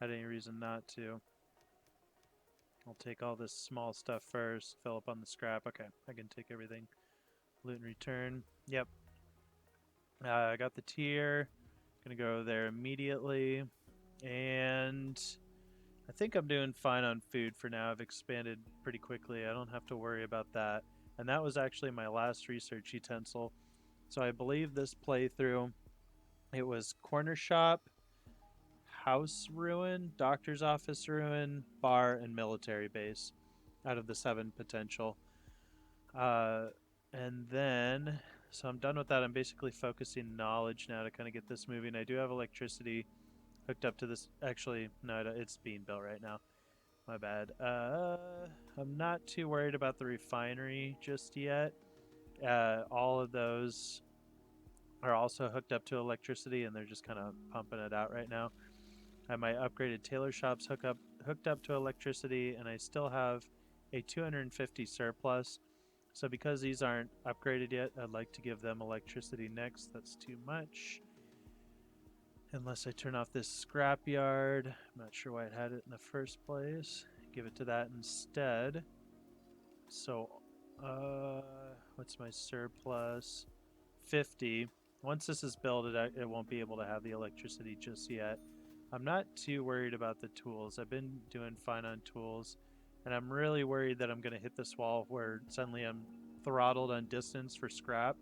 had any reason not to. I'll take all this small stuff first, fill up on the scrap. Okay, I can take everything. Loot and return. Yep. I got the tier. Gonna go there immediately. And I think I'm doing fine on food for now. I've expanded pretty quickly. I don't have to worry about that. And that was actually my last research utensil. So I believe this playthrough, it was corner shop, house ruin, doctor's office ruin, bar, and military base out of the 7 potential. And then, so I'm done with that. I'm basically focusing knowledge now to kind of get this moving. I do have electricity hooked up to this. Actually, no, it's being built right now. My bad. I'm not too worried about the refinery just yet. All of those are also hooked up to electricity, and they're just kind of pumping it out right now. I have my upgraded tailor shops hooked up to electricity, and I still have a 250 surplus. So because these aren't upgraded yet, I'd like to give them electricity next. That's too much. Unless I turn off this scrapyard. I'm not sure why it had it in the first place. Give it to that instead. So, what's my surplus? 50. Once this is built, it won't be able to have the electricity just yet. I'm not too worried about the tools. I've been doing fine on tools. And I'm really worried that I'm going to hit this wall where suddenly I'm throttled on distance for scrap.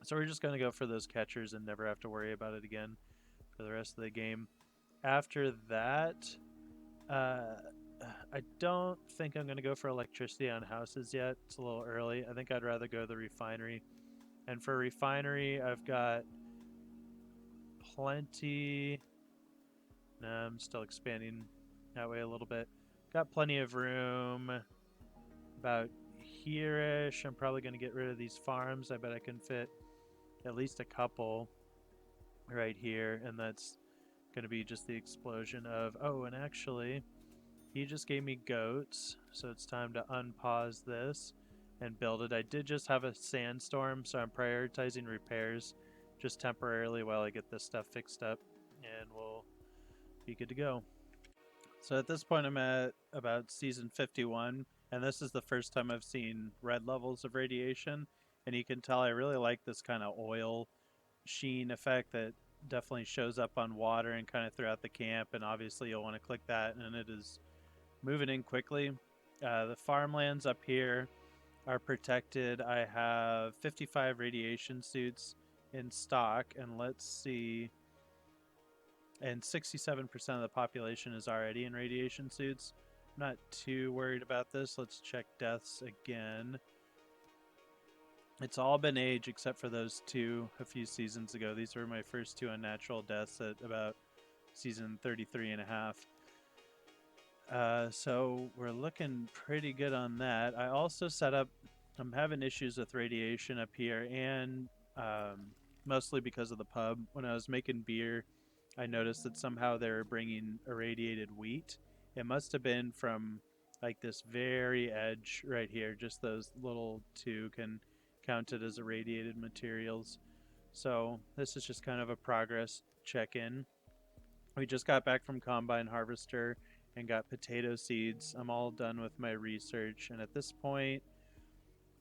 So we're just going to go for those catchers and never have to worry about it again for the rest of the game. After that, I don't think I'm going to go for electricity on houses yet. It's a little early. I think I'd rather go to the refinery. And for refinery, I've got plenty. No, I'm still expanding that way a little bit. Got plenty of room. About here-ish. I'm probably going to get rid of these farms. I bet I can fit at least a couple right here. And that's going to be just the explosion of... Oh, and actually, he just gave me goats. So it's time to unpause this and build it. I did just have a sandstorm, so I'm prioritizing repairs just temporarily while I get this stuff fixed up. And we'll be good to go. So at this point I'm at about season 51, and this is the first time I've seen red levels of radiation, and you can tell I really like this kind of oil sheen effect that definitely shows up on water and kind of throughout the camp, and obviously you'll want to click that, and it is moving in quickly. The farmlands up here are protected. I have 55 radiation suits in stock, and let's see... And 67% of the population is already in radiation suits. I'm not too worried about this. Let's check deaths again. It's all been age except for those 2 a few seasons ago. These were my first 2 unnatural deaths at about season 33 and a half. So we're looking pretty good on that. I also set up... I'm having issues with radiation up here, and mostly because of the pub. When I was making beer, I noticed that somehow they were bringing irradiated wheat. It must have been from like this very edge right here. Just those little 2 can count it as irradiated materials. So this is just kind of a progress check-in. We just got back from Combine Harvester and got potato seeds. I'm all done with my research, and at this point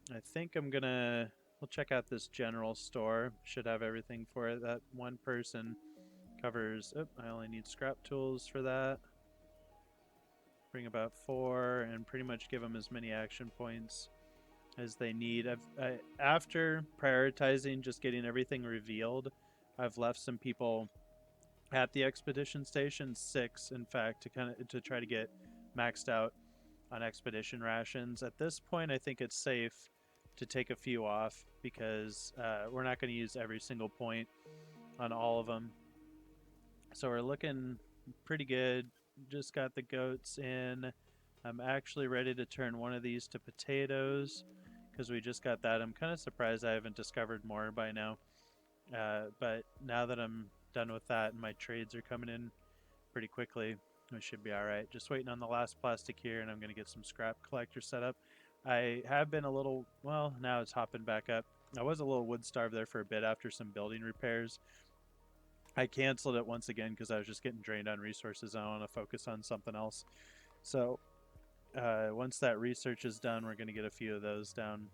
I think I'm gonna... We'll check out this general store. Should have everything for it. That one person covers... Oh, I only need scrap tools for that. Bring about 4 and pretty much give them as many action points as they need. After prioritizing just getting everything revealed, I've left some people at the expedition station, 6 in fact, to try to get maxed out on expedition rations. At this point, I think it's safe to take a few off because we're not going to use every single point on all of them. So we're looking pretty good. Just got the goats in. I'm actually ready to turn one of these to potatoes because we just got that. I'm kind of surprised I haven't discovered more by now. But now that I'm done with that and my trades are coming in pretty quickly, we should be all right. Just waiting on the last plastic here, and I'm going to get some scrap collector set up. I have been a little, well, now it's hopping back up. I was a little wood starved there for a bit after some building repairs. I canceled it once again because I was just getting drained on resources. I want to focus on something else. So once that research is done, we're going to get a few of those down,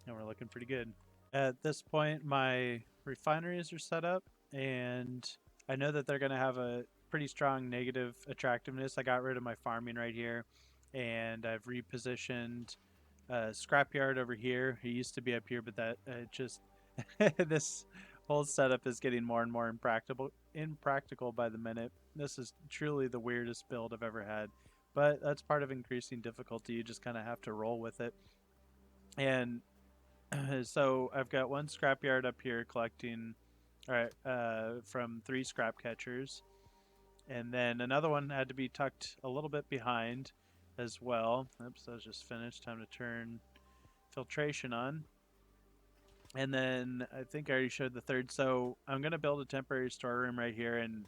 and we're looking pretty good. At this point, my refineries are set up, and I know that they're going to have a pretty strong negative attractiveness. I got rid of my farming right here, and I've repositioned a scrapyard over here. It used to be up here, but that just this whole setup is getting more and more impractical by the minute. This is truly the weirdest build I've ever had, but that's part of increasing difficulty. You just kind of have to roll with it. And so I've got one scrapyard up here collecting, all right, from 3 scrap catchers, and then another one had to be tucked a little bit behind as well. Oops, that was just finished. Time to turn filtration on. And then I think I already showed the third. So I'm going to build a temporary storeroom right here and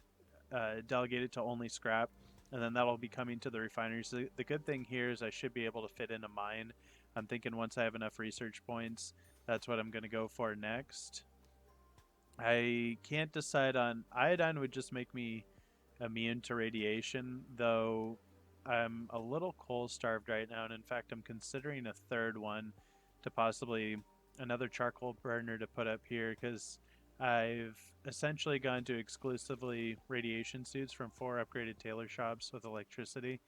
delegate it to only scrap. And then that'll be coming to the refinery. So the good thing here is I should be able to fit in a mine. I'm thinking once I have enough research points, that's what I'm going to go for next. I can't decide on iodine would just make me immune to radiation, though I'm a little coal starved right now, and in fact I'm considering a third one to possibly another charcoal burner to put up here because I've essentially gone to exclusively radiation suits from 4 upgraded tailor shops with electricity.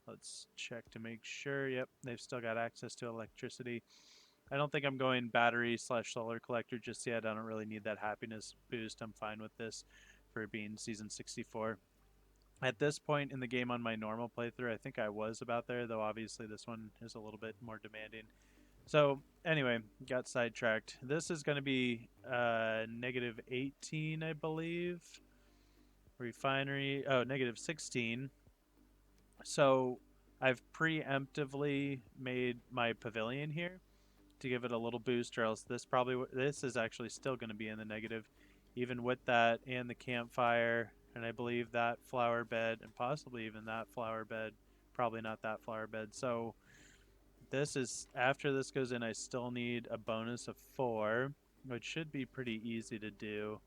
Let's check to make sure. Yep, they've still got access to electricity. I don't think I'm going battery slash solar collector just yet. I don't really need that happiness boost. I'm fine with this for being season 64. At this point in the game on my normal playthrough, I think I was about there, though obviously this one is a little bit more demanding. So anyway, got sidetracked. This is going to be negative 18, I believe. Refinery, oh, negative 16. So I've preemptively made my pavilion here to give it a little boost, or else this is actually still going to be in the negative, even with that and the campfire, and I believe that flower bed, and possibly even that flower bed, probably not that flower bed. So this is after this goes in, I still need a bonus of 4, which should be pretty easy to do.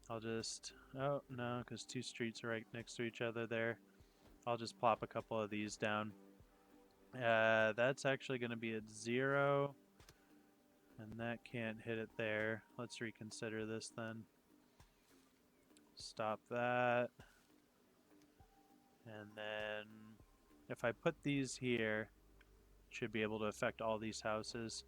I'll just oh no, because 2 streets are right next to each other there. I'll just plop a couple of these down. That's actually going to be at 0. And that can't hit it there. Let's reconsider this then. Stop that. And then if I put these here, it should be able to affect all these houses.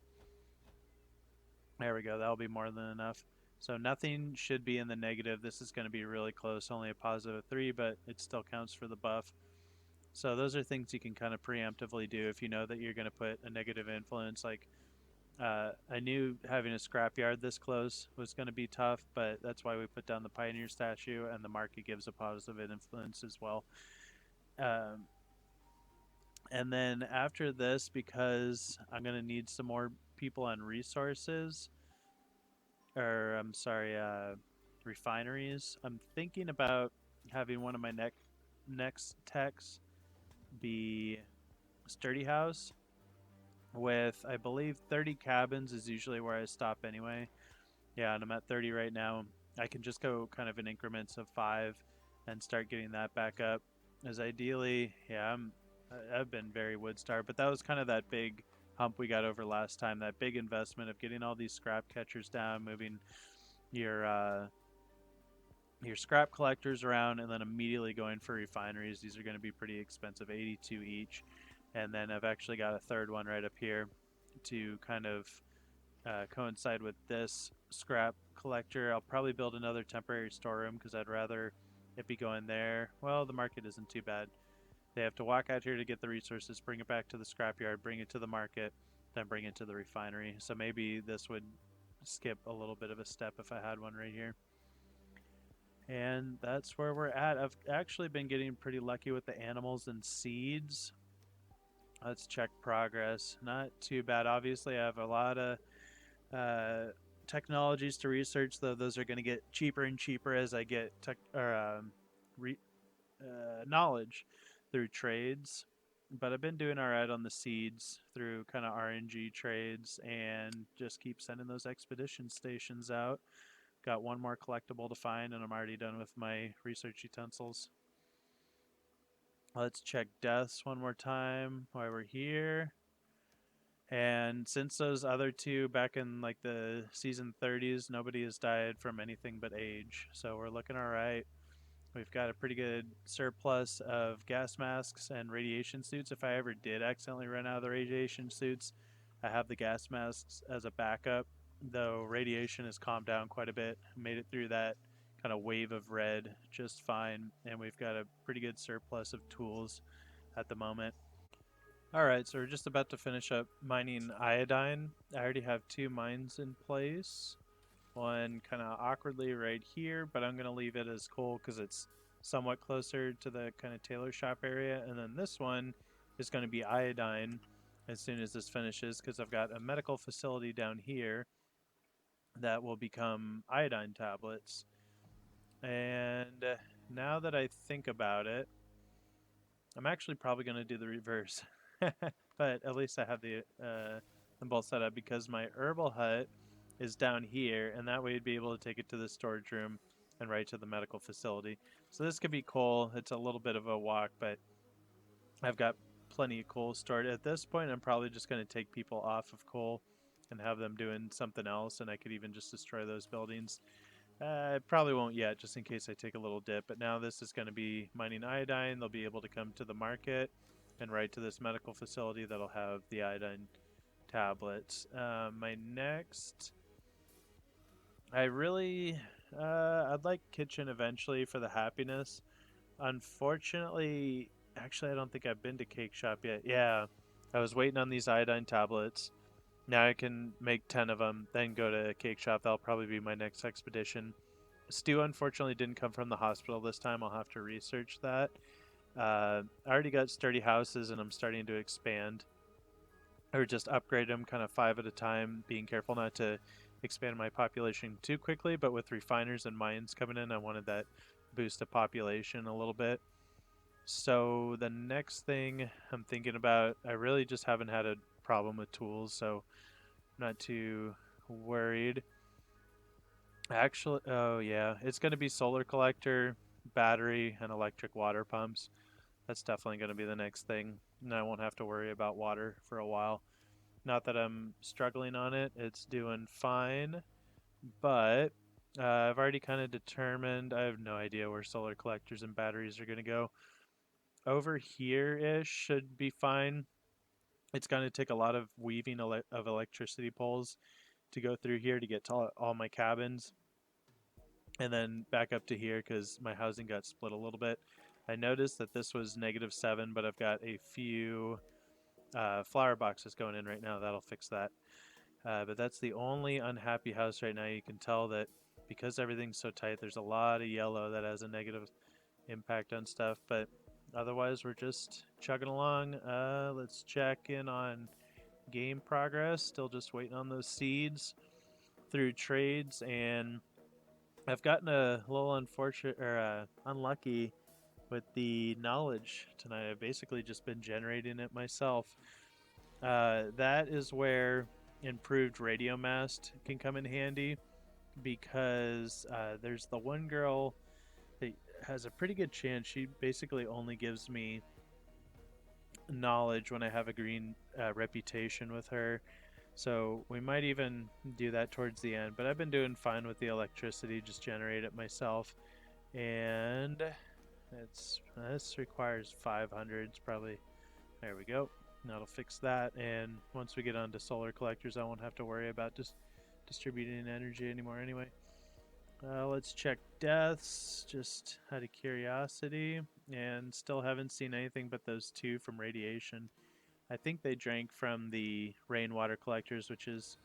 There we go. That'll be more than enough. So nothing should be in the negative. This is going to be really close. Only a positive 3, but it still counts for the buff. So those are things you can kind of preemptively do if you know that you're going to put a negative influence. Like I knew having a scrapyard this close was going to be tough, but that's why we put down the Pioneer statue, and the market gives a positive influence as well. And then after this, because I'm going to need some more people on resources, or I'm sorry, refineries, I'm thinking about having one of my next techs be Sturdy House with, I believe, 30 cabins is usually where I stop anyway. Yeah, and I'm at 30 right now. I can just go kind of in increments of 5 and start getting that back up. As ideally, yeah, I've been very wood starved, but that was kind of that big hump we got over last time. That big investment of getting all these scrap catchers down, moving your scrap collectors around, and then immediately going for refineries. These are going to be pretty expensive, 82 each. And then I've actually got a third one right up here. to kind of coincide with this scrap collector. I'll probably build another temporary storeroom because I'd rather it be going there. Well, the market isn't too bad. They have to walk out here to get the resources, bring it back to the scrapyard, bring it to the market, then bring it to the refinery. So maybe this would skip a little bit of a step if I had one right here. And that's where we're at. I've actually been getting pretty lucky with the animals and seeds. Let's check progress. Not too bad. Obviously, I have a lot of technologies to research, though those are going to get cheaper and cheaper as I get knowledge through trades. But I've been doing all right on the seeds through kind of RNG trades and just keep sending those expedition stations out. Got one more collectible to find, and I'm already done with my research utensils. Let's check deaths one more time while we're here. And since those other two back in like the season 30s, nobody has died from anything but age. So we're looking all right. We've got a pretty good surplus of gas masks and radiation suits. If I ever did accidentally run out of the radiation suits, I have the gas masks as a backup, though radiation has calmed down quite a bit. Made it through that kind of wave of red just fine, and we've got a pretty good surplus of tools at the moment. Alright, so we're just about to finish up mining iodine. I already have 2 mines in place. One kind of awkwardly right here, but I'm going to leave it as coal because it's somewhat closer to the kind of tailor shop area. And then this one is going to be iodine as soon as this finishes because I've got a medical facility down here that will become iodine tablets. And now that I think about it, I'm actually probably going to do the reverse. But at least I have them both set up because my herbal hut is down here, and that way you'd be able to take it to the storage room and right to the medical facility. So this could be coal. It's a little bit of a walk, but I've got plenty of coal stored. At this point, I'm probably just going to take people off of coal and have them doing something else, and I could even just destroy those buildings. I probably won't yet, just in case I take a little dip, but now this is going to be mining iodine. They'll be able to come to the market and right to this medical facility that'll have the iodine tablets. My next... I'd like kitchen eventually for the happiness. Unfortunately, actually I don't think I've been to Cake Shop yet. Yeah, I was waiting on these iodine tablets. Now I can make 10 of them, then go to Cake Shop. That'll probably be my next expedition. Stu unfortunately didn't come from the hospital this time. I'll have to research that. I already got sturdy houses and I'm starting to expand. Or just upgrade them kind of 5 at a time, being careful not to expand my population too quickly, but with refiners and mines coming in, I wanted that boost of population a little bit. So the next thing I'm thinking about, I really just haven't had a problem with tools, so I'm not too worried. Actually, oh yeah, it's going to be solar collector, battery, and electric water pumps. That's definitely going to be the next thing, and I won't have to worry about water for a while. Not that I'm struggling on it, it's doing fine, but I've already kind of determined, I have no idea where solar collectors and batteries are going to go. Over here-ish should be fine. It's going to take a lot of weaving of electricity poles to go through here to get to all my cabins. And then back up to here because my housing got split a little bit. I noticed that this was -7, but I've got a few flower boxes going in right now. That'll fix that. But that's the only unhappy house right now. You can tell that because everything's so tight, there's a lot of yellow that has a negative impact on stuff. But otherwise, we're just chugging along. Let's check in on game progress. Still just waiting on those seeds through trades, and I've gotten a little unfortunate or unlucky with the knowledge tonight. I've basically just been generating it myself. That is where improved radio mast can come in handy because there's the one girl that has a pretty good chance. She basically only gives me knowledge when I have a green reputation with her. So we might even do that towards the end, but I've been doing fine with the electricity, just generate it myself. And this requires 500s probably. There we go. That'll fix that, and once we get onto solar collectors, I won't have to worry about just distributing energy anymore anyway. Let's check deaths, just out of curiosity, and still haven't seen anything but those two from radiation. I think they drank from the rainwater collectors, which is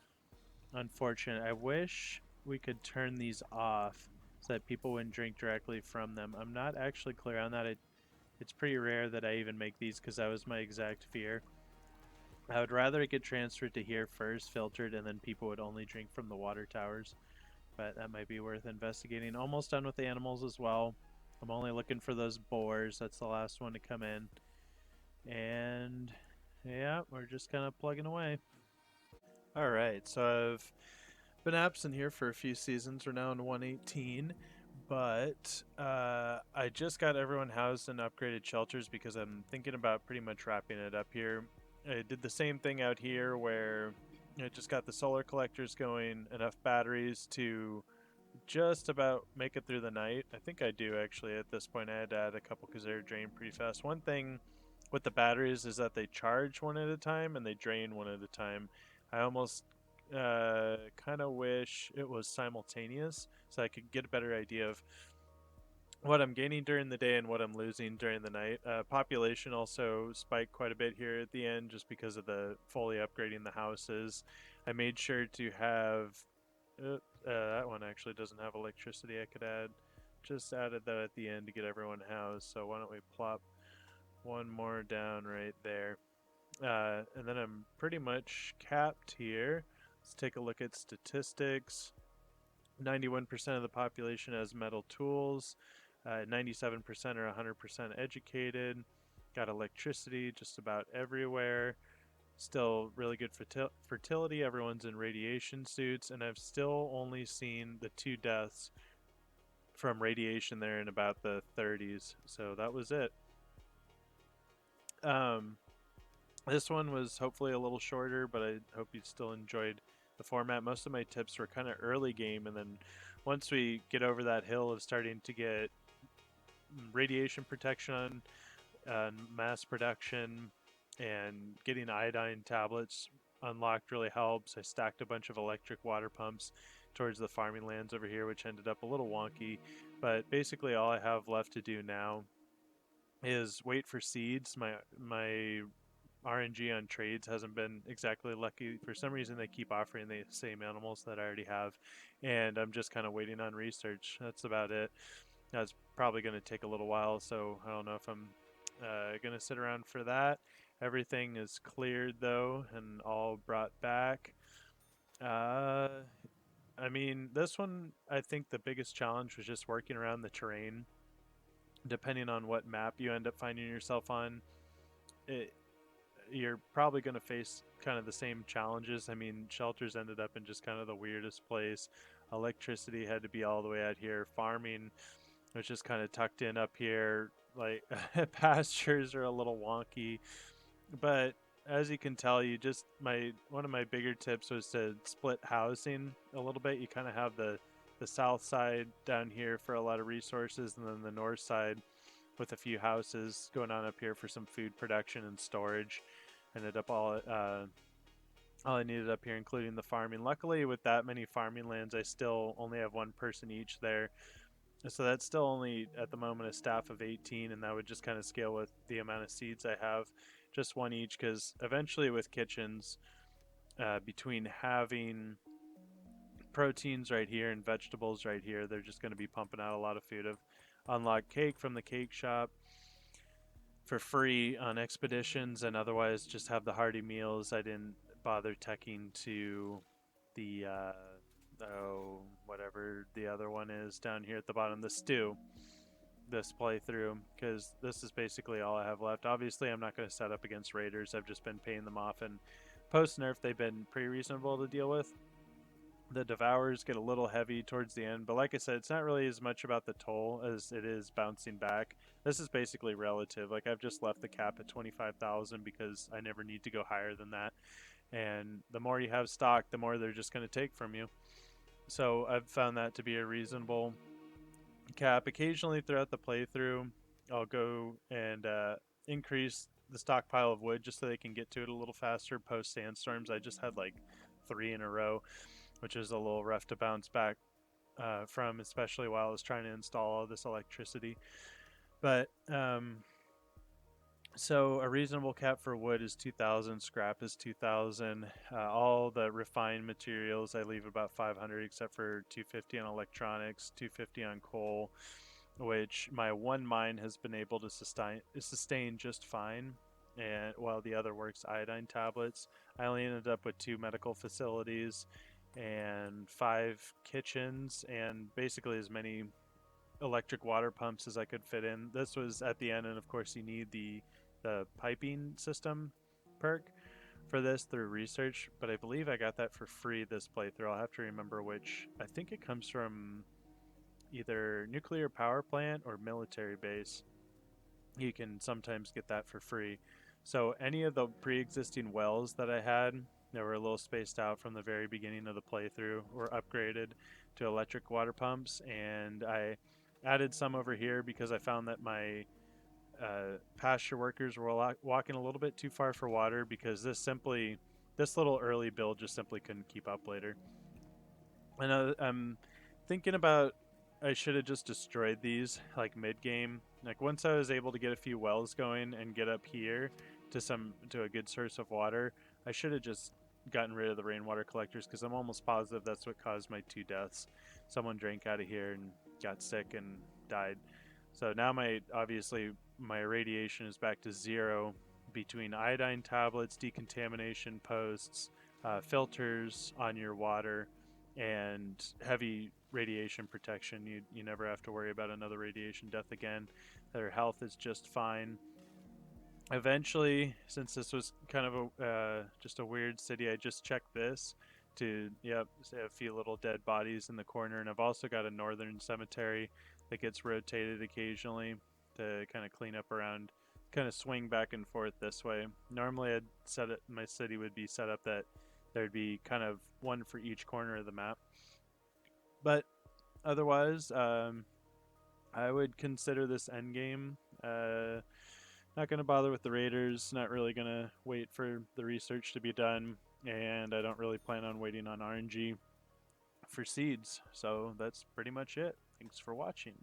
unfortunate. I wish we could turn these off so that people wouldn't drink directly from them. I'm not actually clear on that. It's pretty rare that I even make these because that was my exact fear. I would rather it get transferred to here first, filtered, and then people would only drink from the water towers. But that might be worth investigating. Almost done with the animals as well. I'm only looking for those boars. That's the last one to come in. And yeah, we're just kind of plugging away. Alright, so I've been absent here for a few seasons. We're now in 118. But I just got everyone housed in upgraded shelters because I'm thinking about pretty much wrapping it up here. I did the same thing out here where I just got the solar collectors going, enough batteries to just about make it through the night. I think I do actually at this point. I had to add a couple because they're drained pretty fast. One thing with the batteries is that they charge one at a time and they drain one at a time. I almost kind of wish it was simultaneous so I could get a better idea of what I'm gaining during the day and what I'm losing during the night. Population also spiked quite a bit here at the end just because of the fully upgrading the houses. I made sure to have that one actually doesn't have electricity I could add. Just added that at the end to get everyone housed. So why don't we plop one more down right there. And then I'm pretty much capped here. Let's take a look at statistics. 91% of the population has metal tools. 97% are 100% educated. Got electricity just about everywhere. Still really good fertility. Everyone's in radiation suits. And I've still only seen the 2 deaths from radiation there in about the 30s. So that was it. This one was hopefully a little shorter, but I hope you still enjoyed the format. Most of my tips were kind of early game, and then once we get over that hill of starting to get radiation protection on mass production and getting iodine tablets unlocked really helps. I stacked a bunch of electric water pumps towards the farming lands over here, which ended up a little wonky, but basically all I have left to do now is wait for seeds. My RNG on trades hasn't been exactly lucky. For some reason, they keep offering the same animals that I already have, and I'm just kind of waiting on research. That's about it. That's probably going to take a little while, so I don't know if I'm going to sit around for that. Everything is cleared, though, and all brought back. Uh, I mean, this one, I think the biggest challenge was just working around the terrain. Depending on what map you end up finding yourself on, it, you're probably going to face kind of the same challenges. I mean, shelters ended up in just kind of the weirdest place. Electricity had to be all the way out here. Farming was just kind of tucked in up here. Like pastures are a little wonky, but as you can tell, you just one of my bigger tips was to split housing a little bit. You kind of have the south side down here for a lot of resources, and then the north side with a few houses going on up here for some food production and storage. Ended up all I needed up here, including the farming. Luckily, with that many farming lands, I still only have one person each there. So that's still only at the moment a staff of 18, and that would just kind of scale with the amount of seeds I have, just one each. Because eventually, with kitchens, between having proteins right here and vegetables right here, they're just going to be pumping out a lot of food. I've unlocked cake from the cake shop for free on expeditions, and otherwise just have the hearty meals. I didn't bother teching to the whatever the other one is down here at the bottom, the stew, this playthrough, because this is basically all I have left. Obviously I'm not going to set up against raiders. I've just been paying them off, and post nerf they've been pretty reasonable to deal with. The devours get a little heavy towards the end, but like I said, it's not really as much about the toll as it is bouncing back. This is basically relative. Like, I've just left the cap at 25,000 because I never need to go higher than that, and the more you have stock, the more they're just going to take from you. So I've found that to be a reasonable cap. Occasionally throughout the playthrough I'll go and increase the stockpile of wood just so they can get to it a little faster post sandstorms. I just had like 3 in a row, which is a little rough to bounce back from, especially while I was trying to install all this electricity. But so a reasonable cap for wood is 2,000, scrap is 2,000. All the refined materials I leave about 500, except for 250 on electronics, 250 on coal, which my one mine has been able to sustain just fine. And while the other works iodine tablets, I only ended up with 2 medical facilities and 5 kitchens and basically as many electric water pumps as I could fit in. This was at the end, and of course you need the piping system perk for this through research, but I believe I got that for free this playthrough. I'll have to remember which. I think it comes from either nuclear power plant or military base. You can sometimes get that for free. So any of the pre-existing wells that I had that were a little spaced out from the very beginning of the playthrough were upgraded to electric water pumps, and I added some over here because I found that my pasture workers were walking a little bit too far for water, because this little early build just simply couldn't keep up later. I know I'm thinking about, I should have just destroyed these like mid game. Like once I was able to get a few wells going and get up here to a good source of water, I should have just gotten rid of the rainwater collectors, because I'm almost positive that's what caused my 2 deaths. Someone drank out of here and got sick and died. So now obviously my irradiation is back to 0 between iodine tablets, decontamination posts, filters on your water, and heavy radiation protection. You never have to worry about another radiation death again. Their health is just fine. Eventually, since this was kind of just a weird city, I just checked this to a few little dead bodies in the corner, and I've also got a northern cemetery that gets rotated occasionally to kind of clean up around, kind of swing back and forth this way. Normally, I'd set it, my city would be set up that there'd be kind of one for each corner of the map, but otherwise, I would consider this endgame. Not going to bother with the raiders, not really going to wait for the research to be done, and I don't really plan on waiting on RNG for seeds. So that's pretty much it. Thanks for watching.